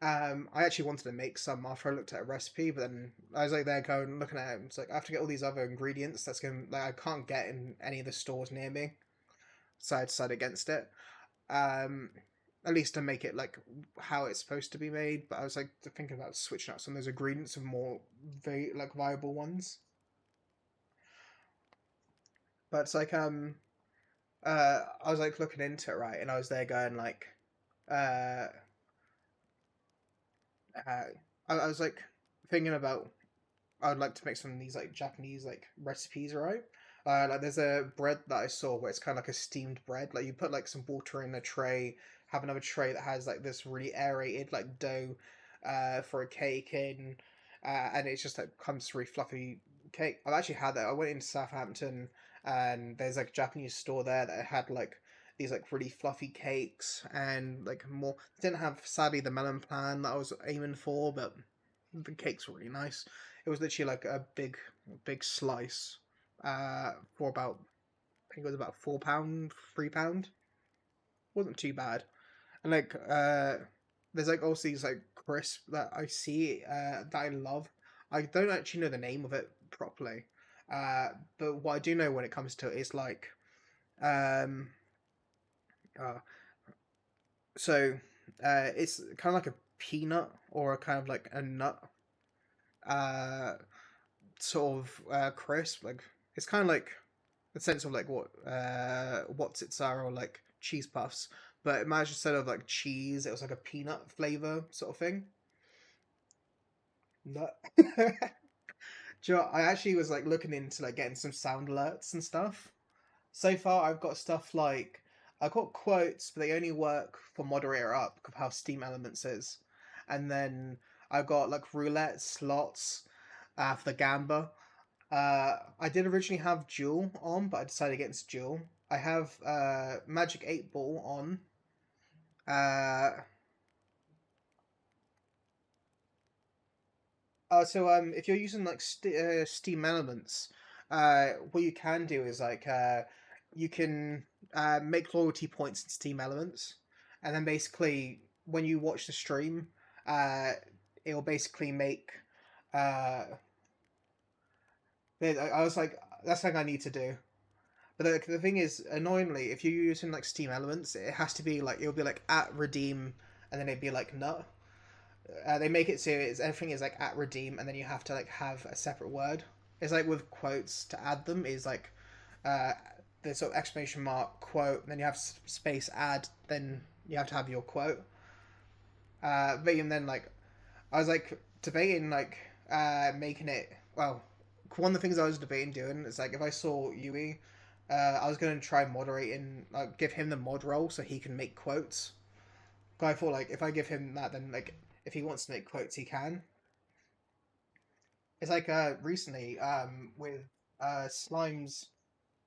[SPEAKER 1] I actually wanted to make some after I looked at a recipe, but then I was like there going looking at it. It's like I have to get all these other ingredients that's going like I can't get in any of the stores near me, so I decided against it. Um, at least to make it like how it's supposed to be made. But I was like thinking about switching up some of those ingredients of more very like viable ones. But it's like I was like looking into it right, and I was there going like uh uh I was like thinking about I would like to make some of these like Japanese like recipes, right? Like there's a bread that I saw where it's kind of like a steamed bread. Like you put like some water in a tray, have another tray that has like this really aerated like dough, for a cake in, and it's just like comes really fluffy cake. I've actually had that. I went into Southampton and there's like a Japanese store there that had like these like really fluffy cakes and like more. Didn't have sadly the melon plan that I was aiming for, but the cakes were really nice. It was literally like a big slice, for about I think it was about £4, £3. Wasn't too bad, and like there's like also these like crisp that I see that I love. I don't actually know the name of it properly, uh, but what I do know when it comes to it is like um, uh, so it's kind of like a peanut or a kind of like a nut uh sort of crisp. Like it's kind of like the sense of like what's its are or like cheese puffs, but imagine instead of like cheese, it was like a peanut flavor sort of thing. Nut. Do you know, I actually was like looking into like getting some sound alerts and stuff. So far, I've got stuff like I've got quotes, but they only work for moderator up because of how Steam Elements is, and then I've got like roulette slots for the gamba. I did originally have Duel on, but I decided against Duel. I have Magic 8 Ball on. Uh, if you're using like Steam Elements, what you can do is like you can make loyalty points in Steam Elements, and then basically when you watch the stream, uh, it'll basically make. Uh, I was like, that's something I need to do. But the thing is, annoyingly, if you're using like Steam Elements, it has to be like it'll be like at redeem, and then it'd be like nut. They make it so it's everything is like at redeem, and then you have to like have a separate word. It's like with quotes to add them is like uh, the sort of exclamation mark quote, then you have space add, then you have to have your quote. But even then, like I was like debating like making it. Well, one of the things I was debating doing is like if I saw Yui, I was going to try moderating, like give him the mod role so he can make quotes. But I thought like if I give him that, then like if he wants to make quotes, he can. It's like recently with Slime's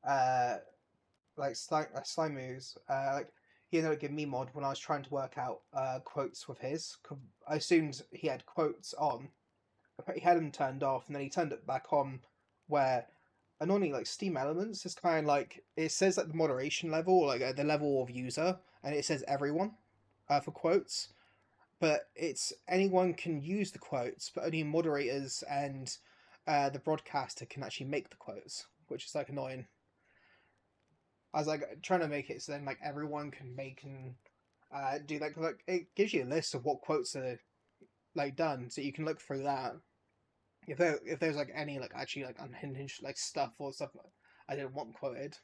[SPEAKER 1] uh slime moves like he ended up giving me mod when I was trying to work out quotes with his. I assumed he had quotes on. He had them turned off, and then he turned it back on. Where annoyingly, like Steam Elements is kind of like it says like the moderation level, like the level of user, and it says everyone for quotes, but it's anyone can use the quotes, but only moderators and the broadcaster can actually make the quotes, which is like annoying. I was like trying to make it so then like everyone can make and do that. Like it gives you a list of what quotes are like done, so you can look through that. If there's like any like actually like unhinged like stuff or stuff I didn't want quoted.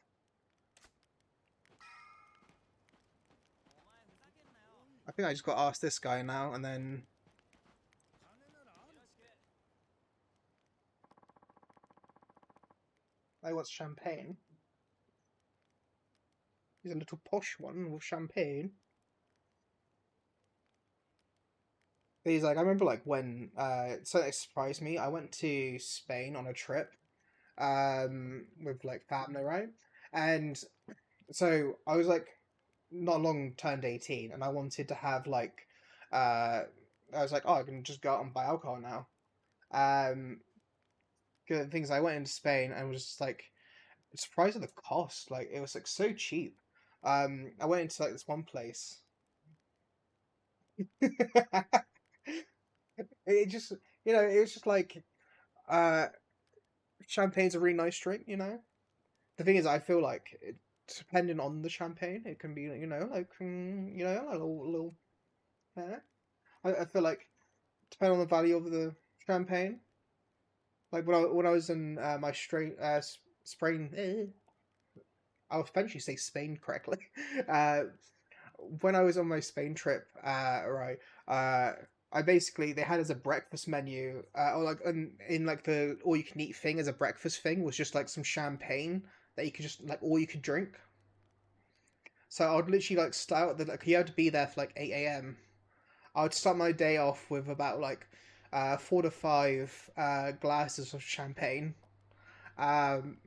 [SPEAKER 1] I think I just got to ask this guy now, and then I want champagne. He's a little posh one with champagne. He's like, I remember like when so it surprised me. I went to Spain on a trip with like family, right? And so I was like not long turned 18, and I wanted to have like uh I was like, oh, I can just go out and buy alcohol now. Um good things I went into Spain and was just like surprised at the cost. Like it was like so cheap. I went into like this one place. It just it was just like uh champagne's a really nice drink, you know. The thing is, I feel like depending on the champagne, it can be like a little. Yeah. I feel like depending on the value of the champagne. Like when I was in my Spain, I'll eventually say Spain correctly. Uh, when I was on my Spain trip, right, I basically they had as a breakfast menu, or like in like the all you can eat thing as a breakfast thing was just like some champagne that you could just like all you could drink. So I'd literally like start the like you had to be there for like 8 a.m. I would start my day off with about like 4 to 5 glasses of champagne, um,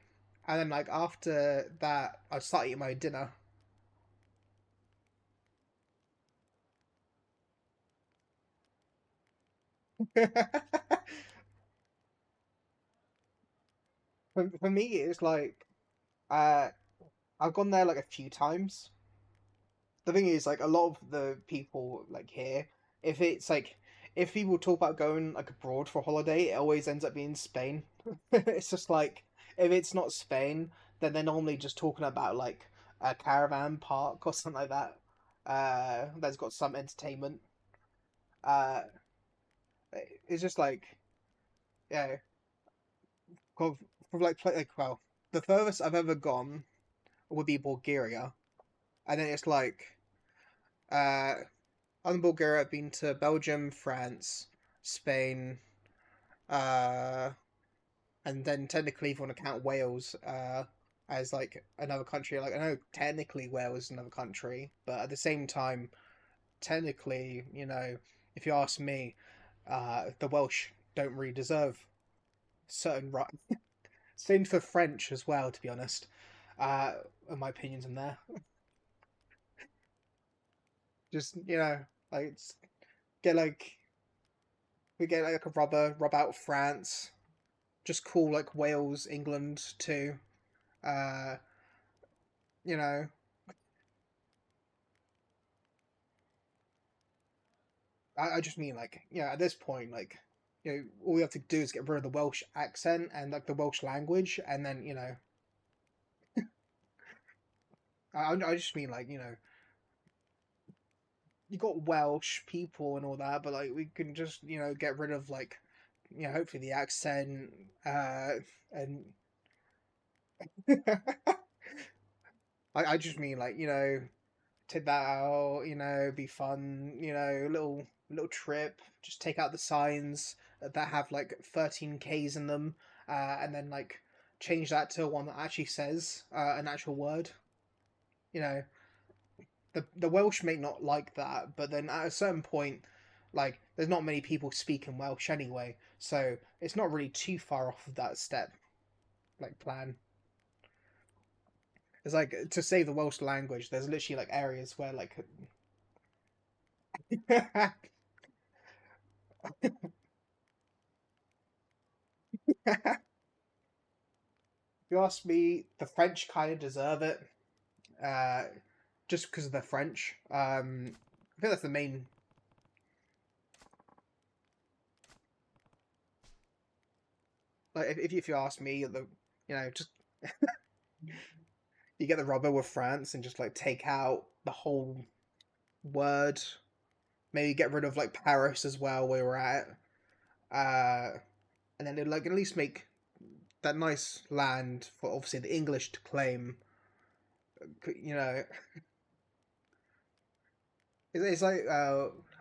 [SPEAKER 1] and then like after that I'd start eating my dinner. For me, it's like uh, I've gone there like a few times. The thing is, like a lot of the people like here, if it's like if people talk about going like abroad for a holiday, it always ends up being Spain. It's just like if it's not Spain, then they're normally just talking about like a caravan park or something like that. That's got some entertainment. Uh, it's just like yeah, for, like well, the furthest I've ever gone would be Bulgaria, and then it's like uh, other than Bulgaria, I've been to Belgium, France, Spain, uh, and then technically, if you want to count Wales, as like another country, like I know technically Wales is another country, but at the same time, technically, if you ask me, the Welsh don't really deserve certain right. Same for French as well, to be honest. Uh, my opinions on there. Just like get like we get like a rub out France. Just call like Wales, England too. Uh, you know, I just mean like at this point, like all we have to do is get rid of the Welsh accent and like the Welsh language, and then I just mean like you got Welsh people and all that, but like we can just get rid of like hopefully the accent, and I just mean like take that out, be fun, little trip. Just take out the signs that have like 13 Ks in them, and then like change that to one that actually says an actual word. You know, the Welsh may not like that, but then at a certain point, like there's not many people speaking Welsh anyway, so it's not really too far off of that step, like plan. It's like to save the Welsh language. There's literally like areas where like if you ask me, the French kind of deserve it, uh, just because of the French. I think that's the main. Like, if you ask me, just you get the rubber with France and just like take out the whole word. Maybe get rid of like Paris as well, where we're at. And then it like at least make that nice land for obviously the English to claim. You know, it's like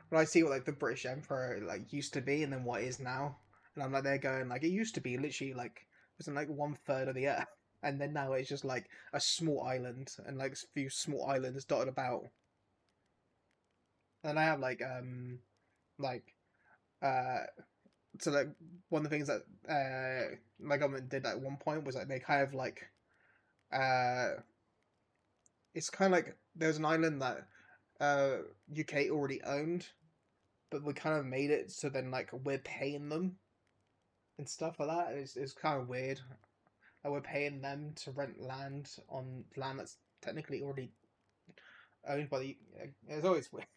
[SPEAKER 1] when I see what like the British Empire like used to be and then what is now, and I'm like they're going like it used to be literally like wasn't like one third of the earth, and then now it's just like a small island and like a few small islands dotted about. And I have like uh so like one of the things that my government did at one point was like they kind of like uh it's kind of like there's an island that UK already owned, but we kind of made it so then like we're paying them and stuff like that. It's kind of weird. Like we're paying them to rent land on land that's technically already owned by the. It's always weird.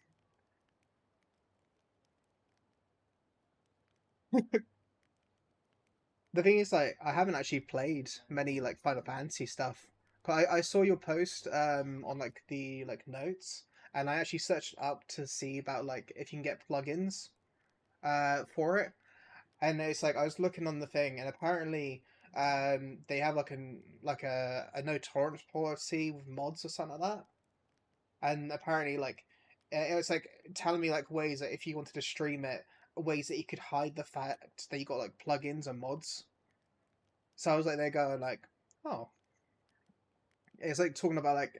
[SPEAKER 1] The thing is, like, I haven't actually played many like Final Fantasy stuff. I saw your post on like the like notes, and I actually searched up to see about like if you can get plugins for it. And it's like I was looking on the thing, and apparently, they have like a no tolerance policy with mods or something like that. And apparently, like, it was like telling me like ways that if you wanted to stream it, ways that you could hide the fact that you got like plugins and mods. So I was like, they're going like, oh, it's like talking about like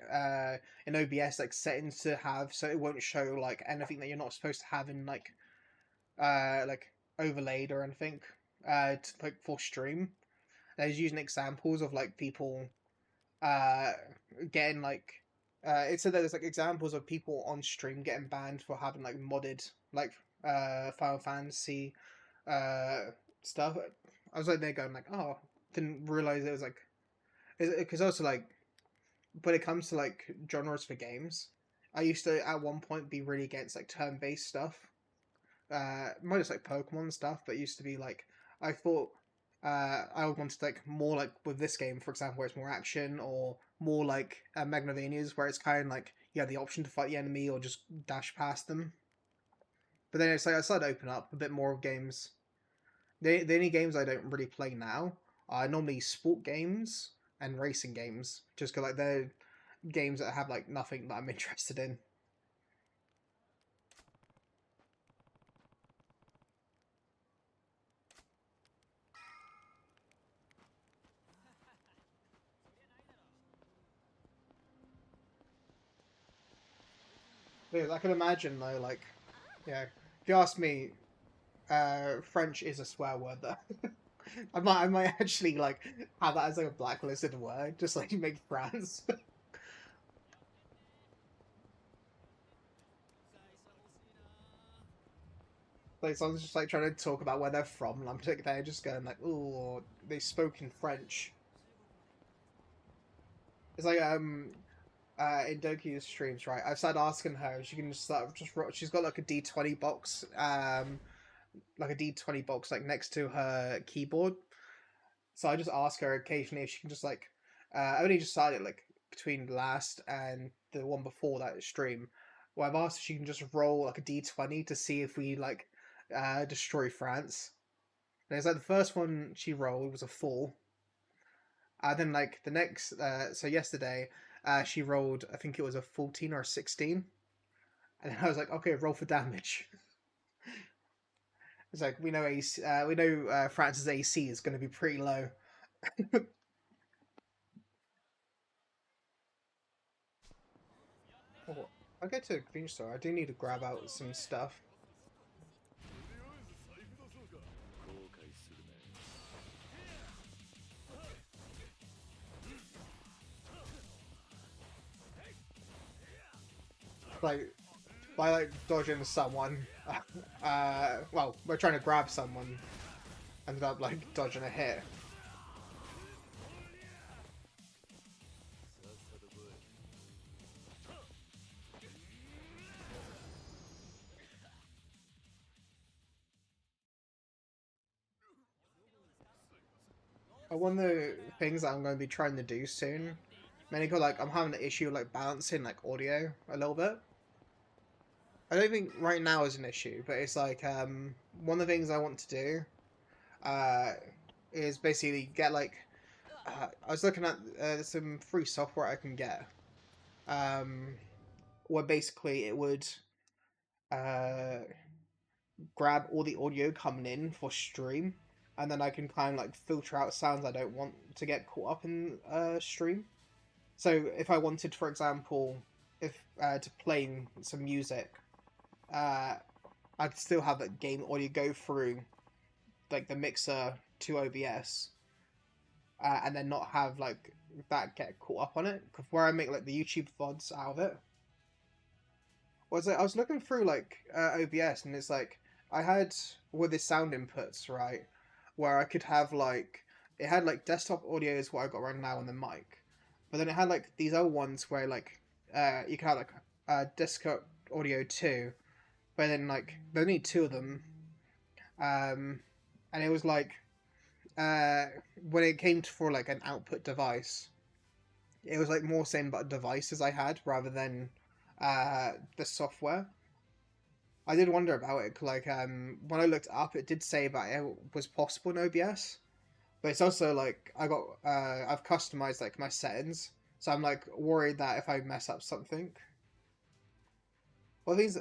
[SPEAKER 1] in OBS like settings to have so it won't show like anything that you're not supposed to have in like overlaid or anything like for stream. And I was using examples of like people uh getting like it said that there's like examples of people on stream getting banned for having like modded like Final Fantasy uh stuff. I was like there going like oh didn't realize it was like because also like when it comes to like genres for games, I used to at one point be really against like turn based stuff not just like Pokemon stuff, but it used to be like I thought I would want to like more like with this game, for example, where it's more action or more like Megalovanias, where it's kind of like you have the option to fight the enemy or just dash past them. But then it's like I started to open up a bit more of games. The only games I don't really play now are normally sport games and racing games, just because like they're games that have like nothing that I'm interested in. Because I can imagine though, like, yeah, if you ask me, French is a swear word though. I might actually like have that as like a blacklisted word, just like make France. Like someone's just like trying to talk about where they're from, and I'm like they're just going like, oh, they spoke in French. It's like in Doki's streams, right? I've started asking her if she can just start just she's got like a D20 box, like a D20 box like next to her keyboard. So I just ask her occasionally if she can just like I only just started like between last and the one before that stream. Where I've asked if she can just roll like a D20 to see if we like destroy France. And it's like the first one she rolled was a 4. And then like the next so yesterday she rolled I think it was a 14 or a 16. And then I was like, okay, roll for damage. It's like we know AC, we know France's AC is going to be pretty low. Oh, I'll go to a convenience store. I do need to grab out some stuff. Like by like dodging someone. Well, we're trying to grab someone. Ended up like dodging a hit. One of the things that I'm going to be trying to do soon, mainly because like I'm having an issue like balancing like audio a little bit. I don't think right now is an issue, but it's like one of the things I want to do uh is basically get like I was looking at some free software I can get um where basically it would uh grab all the audio coming in for stream, and then I can kind of like filter out sounds I don't want to get caught up in stream. So if I wanted, for example, if to play some music, uh, I'd still have that game audio go through like the mixer to OBS, and then not have like that get caught up on it. Cause where I make like the YouTube VODs out of it, was I was looking through like OBS, and it's like I had with the sound inputs right, where I could have like it had like desktop audio is what I got right now on the mic, but then it had like these other ones where like you can have like desktop audio too, but then like they only need two of them, um, and it was like uh when it came to for like an output device, it was like more saying about devices I had rather than the software. I did wonder about it. Like when I looked up, it did say that it was possible in OBS, but it's also like I've customized like my settings, so I'm like worried that if I mess up something. Well, these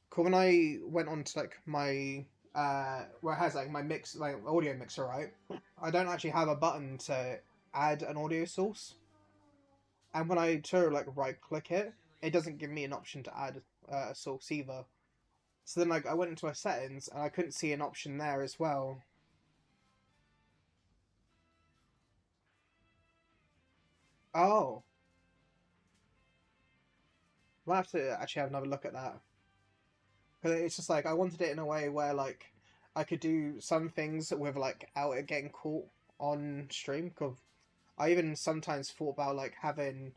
[SPEAKER 1] cool. When I went on to like my where it has like my mix, like audio mixer, right? I don't actually have a button to add an audio source, and when I try to like right click it, it doesn't give me an option to add a source either. So then like I went into my settings and I couldn't see an option there as well. Oh, I'll have to actually have another look at that. Because it's just like I wanted it in a way where like I could do some things with like out it getting caught on stream. Cause I even sometimes thought about like having,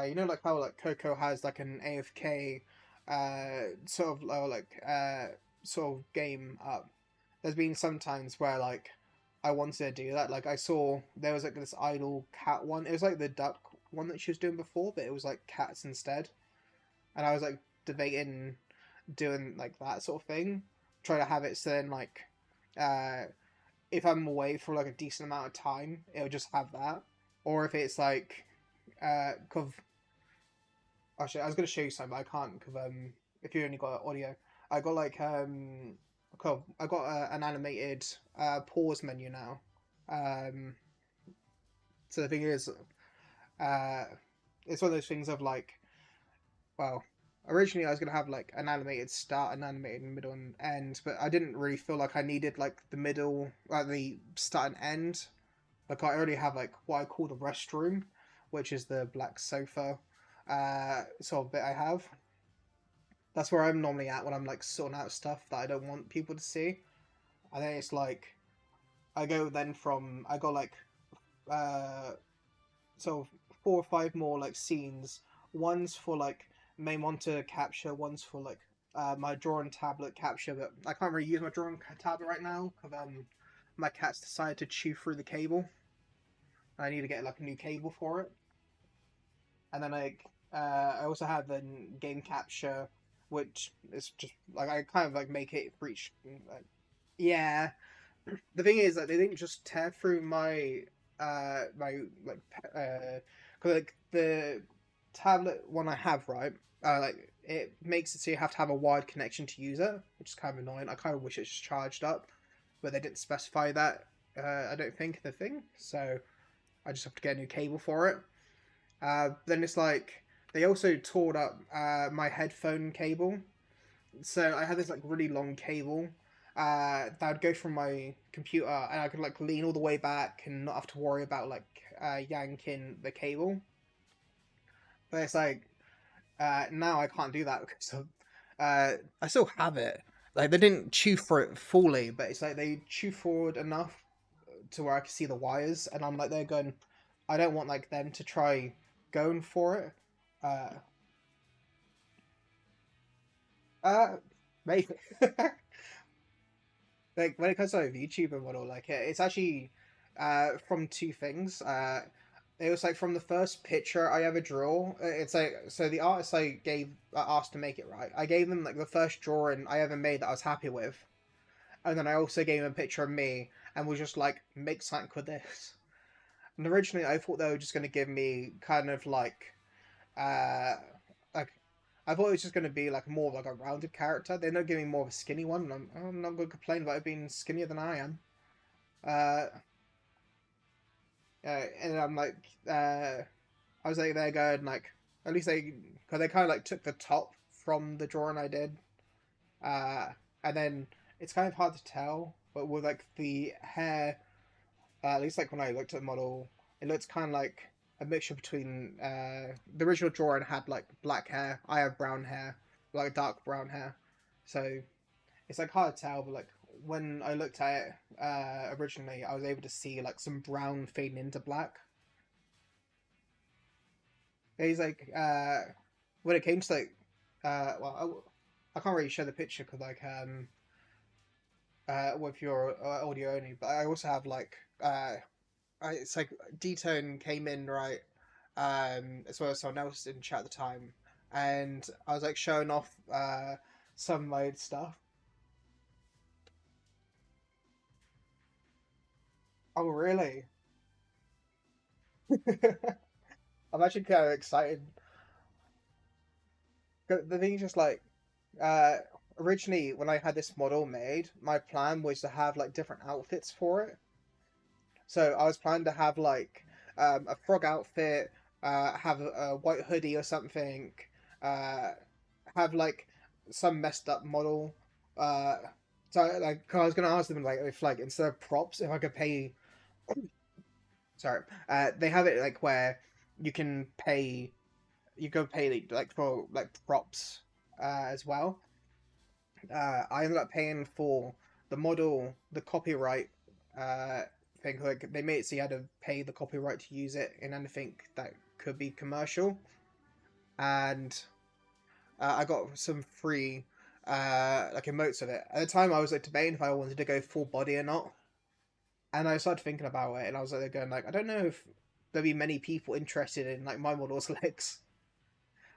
[SPEAKER 1] you know, like how like Coco has like an AFK, sort of like sort of game up, there's been some times where like I wanted to do that. Like I saw there was like this idle cat one. It was like the duck one that she was doing before, but it was like cats instead. And I was like debating doing like that sort of thing, trying to have it so then like uh if I'm away for like a decent amount of time, it'll just have that. Or if it's like cause actually I was gonna show you something, but I can't because if you only got audio, I got like cool. I got an animated pause menu now. Um, so the thing is, uh, it's one of those things of like, well, originally I was gonna have like an animated start, an animated middle and end, but I didn't really feel like I needed like the middle, like the start and end. Like I already have like what I call the restroom, which is the black sofa, sort of bit I have. That's where I'm normally at when I'm like sorting out stuff that I don't want people to see. I think it's like I go then from I got like uh so 4 or 5 more like scenes. One's for like main monitor capture. One's for like my drawing tablet capture. But I can't really use my drawing tablet right now because my cat's decided to chew through the cable. I need to get like a new cable for it. And then I also have the game capture, which is just like I kind of like make it for each. Yeah, the thing is that they didn't just tear through my like cause like the tablet one I have, right, like it makes it so you have to have a wired connection to use it, which is kind of annoying. I kind of wish it's charged up, but they didn't specify that, I don't think, the thing, so I just have to get a new cable for it. Then it's like they also tore up my headphone cable, so I had this like really long cable that would go from my computer, and I could like lean all the way back and not have to worry about like yanking the cable. But it's like now I can't do that because of, I still have it. Like they didn't chew for it fully, but it's like they chew forward enough to where I can see the wires, and I'm like they're going. I don't want like them to try going for it. Uh, uh maybe. Like when it comes to like, VTuber model, like it's actually from two things. It was like from the first picture I ever draw. It's like so the artist I gave asked to make it, right. I gave them like the first drawing I ever made that I was happy with, and then I also gave them a picture of me and was just like make something with this. And originally I thought they were just gonna give me kind of uh like I thought it was just going to be like more of like a rounded character. They're not giving more of a skinny one. And I'm not going to complain about it being skinnier than I am. Uh, and I'm like, I was like, they're going like, at least because they kind of like took the top from the drawing I did. Uh, and then it's kind of hard to tell, but with like the hair, at least like when I looked at the model, it looks kind of like a mixture between the original drawing had like black hair. I have brown hair, like dark brown hair. So it's like hard to tell, but like when I looked at it originally, I was able to see like some brown fading into black. He's like when it came to like well, I can't really show the picture because like with your audio only, but I also have like it's like D-Tone came in, right, as well as someone else in chat at the time, and I was like showing off some of my stuff. Oh really? I'm actually kind of excited. The thing is just like uh originally when I had this model made, my plan was to have like different outfits for it. So I was planning to have like a frog outfit, have a white hoodie or something, uh, have like some messed up model. Uh, so like I was gonna ask them like if like instead of props, if I could pay. Sorry, they have it like where you can pay. You go pay like for like props as well. I ended up paying for the model, the copyright uh, thing. Like they made it so you had to pay the copyright to use it in anything that could be commercial, and I got some free. like emotes of it. At the time, I was like debating if I wanted to go full body or not, and I started thinking about it, and I was like going like, I don't know if there'll be many people interested in like my model's legs.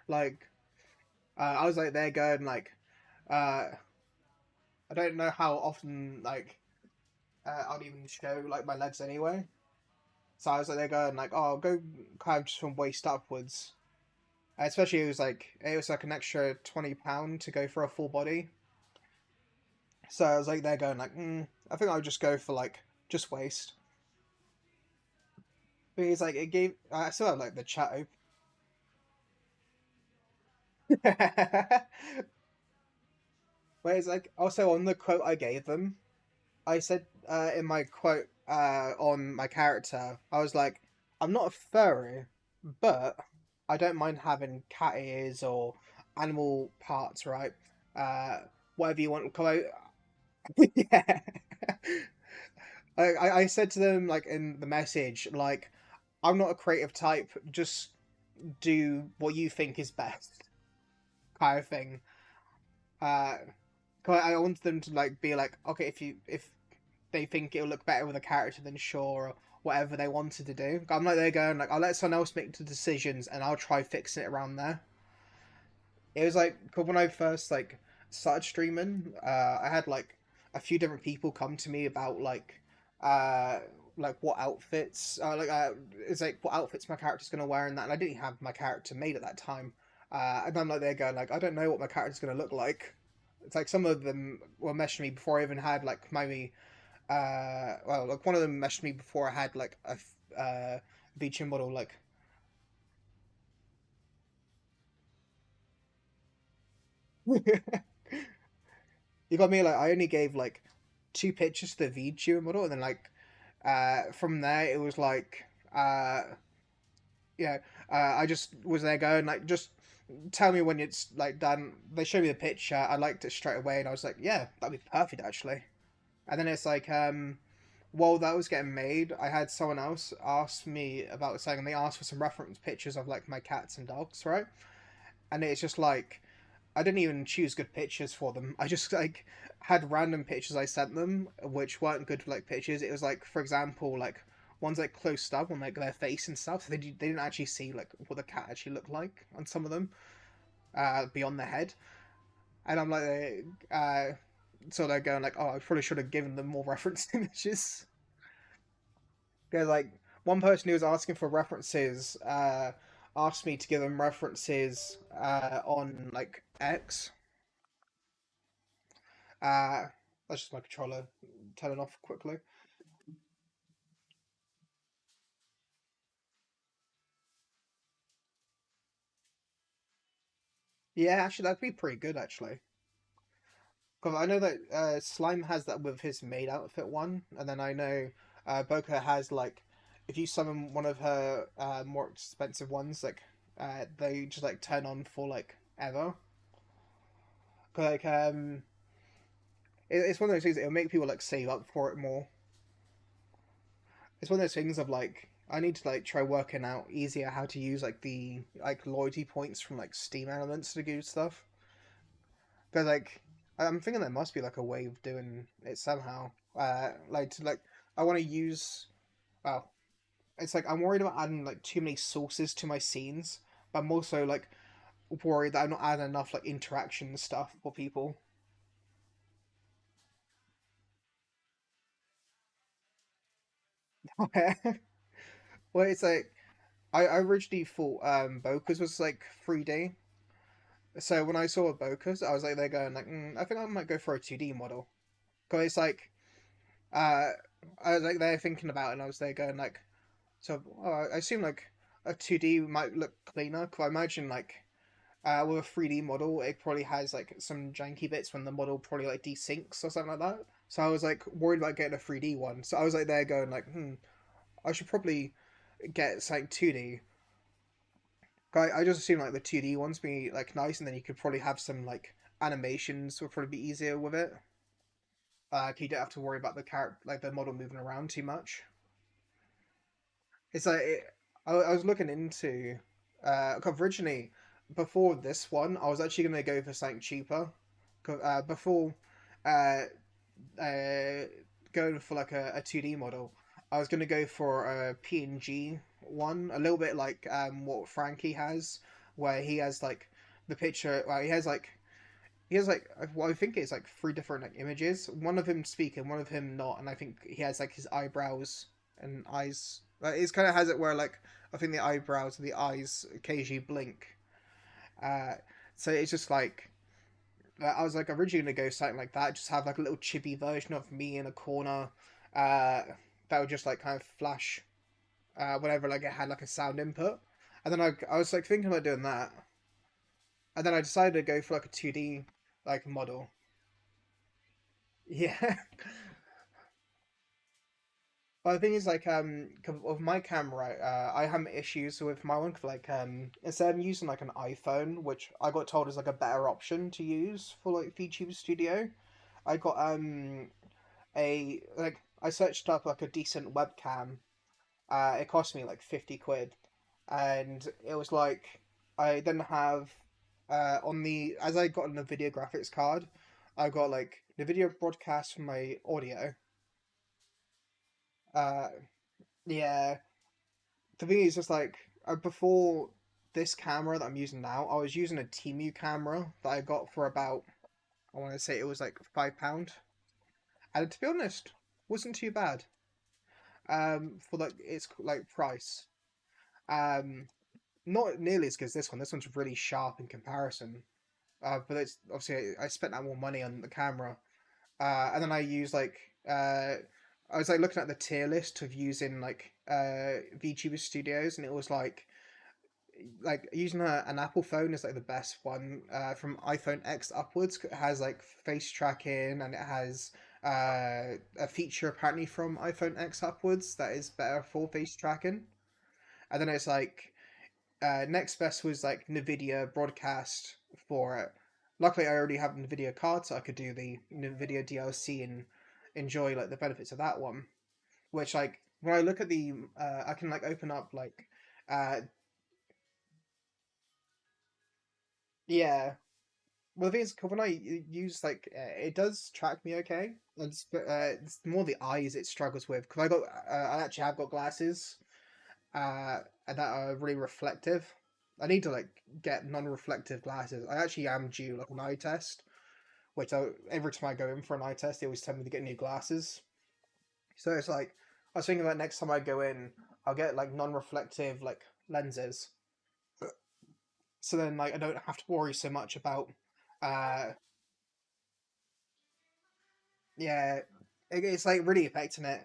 [SPEAKER 1] Like, I was like there going like, uh, I don't know how often like I'd even show like my legs anyway. So I was like there going like, oh, go kind of just from waist upwards. Especially it was like an extra £20 to go for a full body. So I was like there going like, I think I'll just go for like just waist. Because like it gave I still have like the chat open. Whereas like also on the quote I gave them, I said in my quote on my character, I was like, I'm not a furry, but I don't mind having cat ears or animal parts, right? Uh, whatever you want to call it. Yeah. I said to them like in the message, like, I'm not a creative type, just do what you think is best, kind of thing. Uh, 'Cause I want them to like be like, okay, if they think it'll look better with a character, then sure, or whatever they wanted to do. I'm like they're going like, I'll let someone else make the decisions, and I'll try fixing it around there. It was like 'cause when I first like started streaming, I had like a few different people come to me about uh what outfits it's like what outfits my character's gonna wear and that, and I didn't have my character made at that time. And I'm like they're going like, I don't know what my character's gonna look like. It's like some of them were messaging me before I even had like my well, like one of them messaged me before I had like a VTuber model. Like, you got me. Like, I only gave like two pictures to the VTuber model, and then like from there it was like yeah, I just was there going like, just tell me when it's like done. They showed me the picture. I liked it straight away, and I was like, yeah, that'd be perfect actually. And then it's like while that was getting made, I had someone else ask me about something, and they asked for some reference pictures of like my cats and dogs, right? And it's just like I didn't even choose good pictures for them. I just like had random pictures I sent them, which weren't good for like pictures. It was like, for example, like ones like close up on like their face and stuff. So they didn't actually see like what the cat actually looked like on some of them, beyond their head. And I'm like, so they're going like, oh, I probably should have given them more reference images. Because like one person who was asking for references asked me to give them references on like X. Uh, that's just my controller turning off quickly. Yeah, actually, that'd be pretty good actually. Because I know that Slime has that with his maid outfit one, and then I know Boka has like, if you summon one of her more expensive ones, like they just like turn on for like ever. 'Cause, like it's one of those things that it'll make people like save up for it more. It's one of those things of like, I need to like try working out easier how to use like the like loyalty points from like Steam elements to do stuff. Because like I'm thinking there must be like a way of doing it somehow. Like to like I want to use, well, it's like I'm worried about adding like too many sources to my scenes, but I'm also like worried that I'm not adding enough like interaction stuff for people. Well, it's like I originally thought Bokus was like 3D. So when I saw a Bokus, I was like, they're going like, I think I might go for a 2D model. Because it's like, uh, I was like, they're thinking about it, and I was there going like, so I assume like a 2D might look cleaner. Cause I imagine like, with a 3D model, it probably has like some janky bits when the model probably like desyncs or something like that. So I was like worried about getting a 3D one. So I was like there going like, I should probably get something 2D. I just assume like the 2D ones be like nice, and then you could probably have some like animations would probably be easier with it. You don't have to worry about the character, like the model moving around too much. It's like I was looking into 'cause originally before this one, I was actually gonna go for something cheaper. Before uh, uh, going for like a 2D model, I was gonna go for a PNG one, a little bit like what Frankie has, where he has like the picture. Well, he has like well, I think it's like three different like images. One of him speaking, one of him not, and I think he has like his eyebrows and eyes. Like, it kind of has it where like I think the eyebrows and the eyes occasionally blink. Uh, so it's just like I was like originally gonna go something like that, just have like a little chibi version of me in a corner, uh, that would just like kind of flash whenever like it had like a sound input, and then I was like thinking about doing that, and then I decided to go for like a 2D like model. Yeah. Well, the thing is, like, with my camera, I have issues with my one. 'Cause, like, instead of using like an iPhone, which I got told is like a better option to use for like VTube Studio, I got a like I searched up like a decent webcam. It cost me like 50 quid, and it was like I then have on the as I got on the video graphics card, I got like the video broadcast from my audio. Uh, yeah. The thing is, just like before this camera that I'm using now, I was using a Temu camera that I got for about I want to say it was like £5, and to be honest, wasn't too bad. For like its like price. Um, not nearly as good as this one. This one's really sharp in comparison. But it's obviously I spent that more money on the camera. And then I use like I was like looking at the tier list of using like VTuber studios, and it was like using an Apple phone is like the best one. From iPhone X upwards, it has like face tracking, and it has a feature apparently from iPhone X upwards that is better for face tracking. And then it's like next best was like Nvidia broadcast for it. Luckily, I already have a Nvidia card, so I could do the Nvidia DLC and enjoy like the benefits of that one. Which like when I look at the, I can like open up like, uh, yeah. Well, the thing is, when I use like, it does track me okay. It's more the eyes it struggles with because I actually have got glasses, and that are really reflective. I need to like get non-reflective glasses. I actually am due like an eye test, which every time I go in for an eye test, they always tell me to get new glasses. So it's like I was thinking about next time I go in, I'll get like non-reflective like lenses. So then like I don't have to worry so much about uh yeah, it's like really affecting it.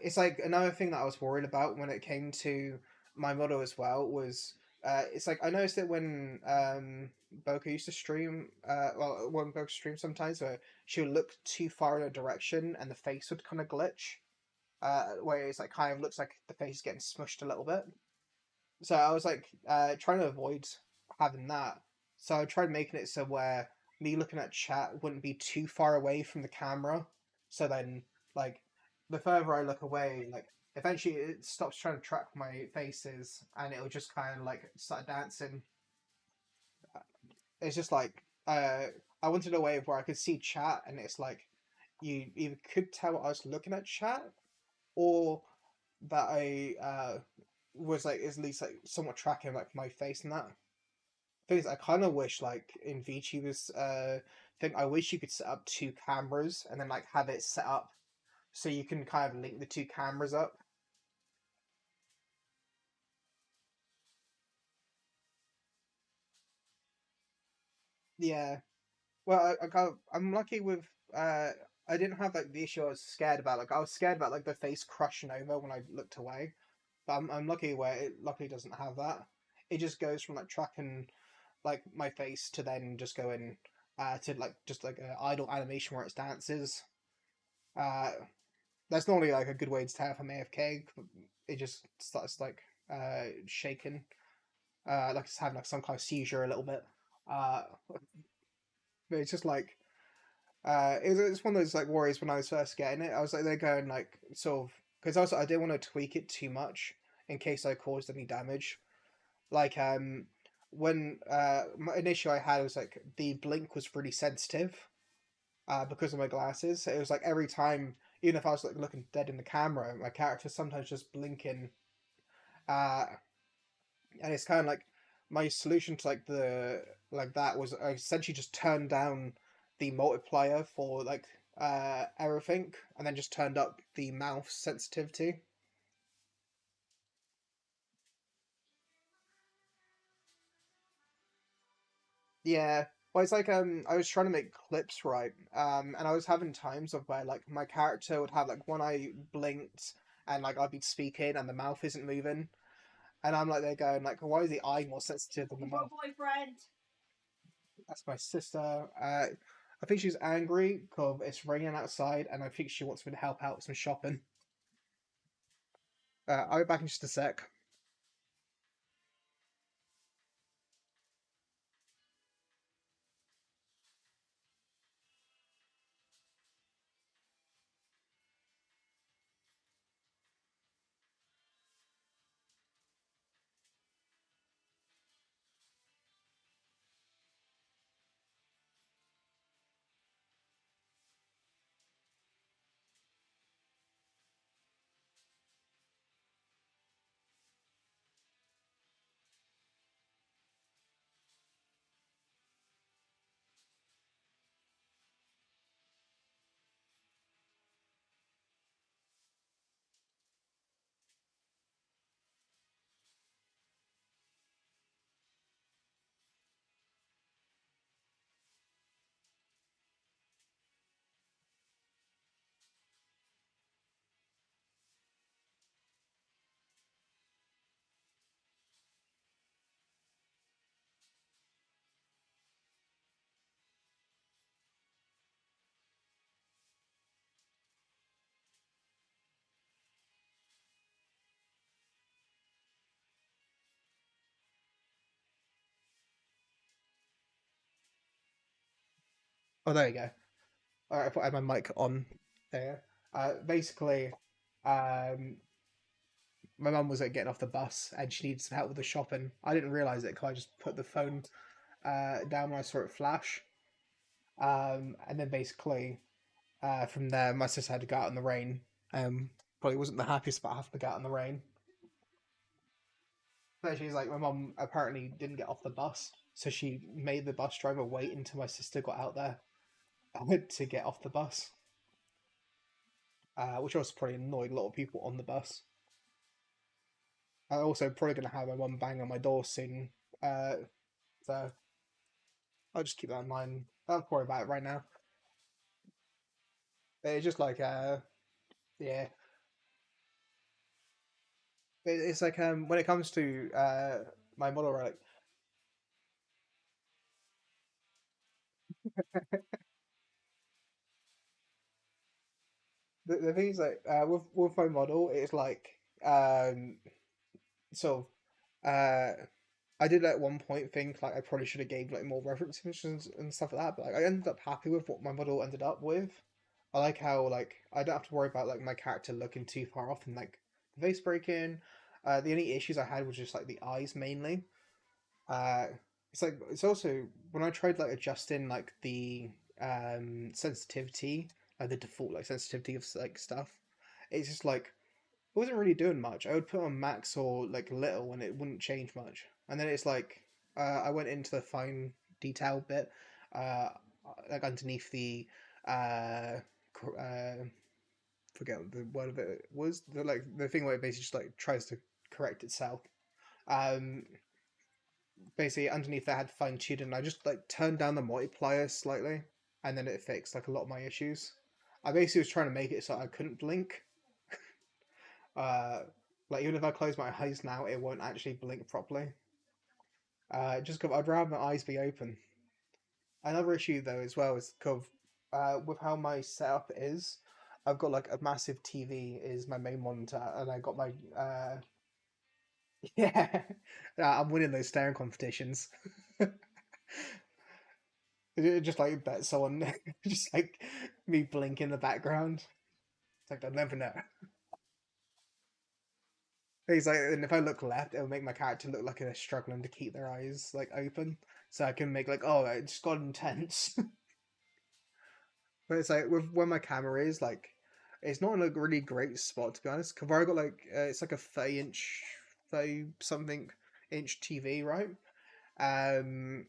[SPEAKER 1] It's like another thing that I was worried about when it came to my model as well was it's like I noticed that when Boca used to stream, well, when Boca streamed sometimes, where she would look too far in a direction and the face would kind of glitch, where it's like kind of looks like the face is getting smushed a little bit. So I was like trying to avoid having that. So I tried making it so where me looking at chat wouldn't be too far away from the camera. So then, like, the further I look away, like, eventually it stops trying to track my faces and it'll just kind of like start dancing. It's just like, I wanted a way where I could see chat and it's like, you either could tell I was looking at chat or that I was like at least like somewhat tracking like my face and that. Thing is, I kind of wish like in VTuber's thing, I wish you could set up two cameras and then like have it set up so you can kind of link the two cameras up. Yeah. Well, I'm lucky with I didn't have like the issue I was scared about. Like I was scared about like the face crushing over when I looked away. But I'm lucky where it luckily doesn't have that. It just goes from like tracking like my face to then just going to like just like an idle animation where it dances. Uh, that's normally like a good way to tell if I'm AFK. It just starts like shaking, like it's having like some kind of seizure a little bit. Uh, but it's just like it's one of those like worries when I was first getting it. I was like they're going like sort of because also I didn't want to tweak it too much in case I caused any damage. Like when an issue I had was like the blink was really sensitive because of my glasses. It was like every time, even if I was like looking dead in the camera, my character sometimes just blinking. Uh, and it's kind of like my solution to like the like that was I essentially just turned down the multiplier for like everything, and then just turned up the mouse sensitivity. Yeah. Well, it's like I was trying to make clips right, and I was having times of where like my character would have like one eye blinked, and like I'd be speaking and the mouth isn't moving, and I'm like they're going like, why is the eye more sensitive than the mouth? Boyfriend. That's my sister. I think she's angry because it's raining outside, and I think she wants me to help out with some shopping. I'll be back in just a sec. Oh, there you go. All right, I thought I had my mic on there. Basically, um, my mum was like getting off the bus and she needed some help with the shopping. I didn't realize it because I just put the phone down when I saw it flash. And then basically, from there, my sister had to go out in the rain. Probably wasn't the happiest about having to go out in the rain. But she's like, my mum apparently didn't get off the bus, so she made the bus driver wait until my sister got out there to get off the bus, which also probably annoyed a lot of people on the bus. I also probably gonna have my mum bang on my door soon, so I'll just keep that in mind. Don't worry about it right now. It's just like, yeah, it's like when it comes to my model, right? The thing is like with my model, it's like um sort of I did at one point think like I probably should have gave like more reference images and stuff like that, but like I ended up happy with what my model ended up with. I like how like I don't have to worry about like my character looking too far off and like the face breaking. The only issues I had was just like the eyes mainly. Uh, it's like it's also when I tried like adjusting like the sensitivity, like the default like sensitivity of like stuff, it's just like it wasn't really doing much. I would put on max or like little and it wouldn't change much. And then it's like I went into the fine detail bit, uh, like underneath the uh, forget what the word of it was the like the thing where it basically just like tries to correct itself. Um, Basically underneath that I had fine tuned and I just like turned down the multiplier slightly, and then it fixed like a lot of my issues. I basically was trying to make it so I couldn't blink. Uh, like even if I close my eyes now, it won't actually blink properly. Just because I'd rather my eyes be open. Another issue though as well is because with how my setup is, I've got like a massive TV is my main monitor, and I got my yeah, I'm winning those staring competitions. Just like bet someone, just like me blink in the background. It's like they'll never know. He's like, and if I look left, it'll make my character look like they're struggling to keep their eyes like open, so I can make like, oh, it's got intense. But it's like with where my camera is, like, it's not in a really great spot to be honest. Cause I got like, it's like a 30 inch, 30 something inch TV, right? Um,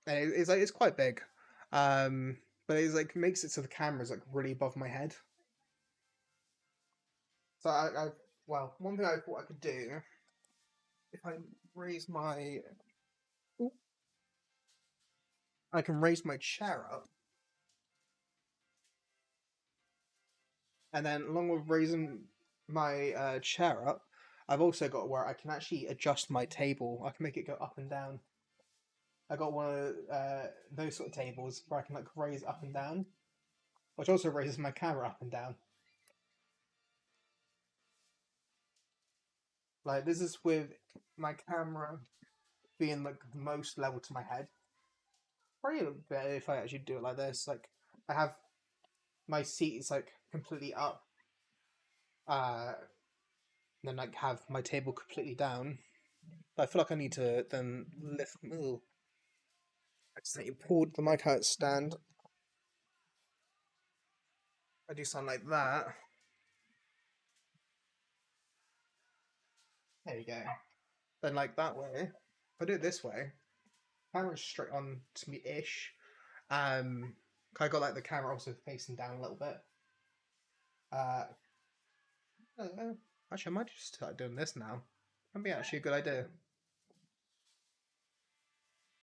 [SPEAKER 1] and it's like it's quite big, um, but it's like makes it so the camera's like really above my head. So well, one thing I thought I could do if I raise my, I can raise my chair up, and then along with raising my chair up, I've also got where I can actually adjust my table. I can make it go up and down. I got one of those sort of tables where I can like raise up and down, which also raises my camera up and down. Like this is with my camera being like most level to my head. Probably a bit better if I actually do it like this. Like I have my seat is like completely up, uh, then like have my table completely down. But I feel like I need to then lift. Ooh, I accidentally pulled the mic out stand. I do something like that. There you go. Then like that way. If I do it this way, camera's straight on to me ish. I got like the camera also facing down a little bit. Uh, actually, I might just start doing this now. That'd be actually a good idea.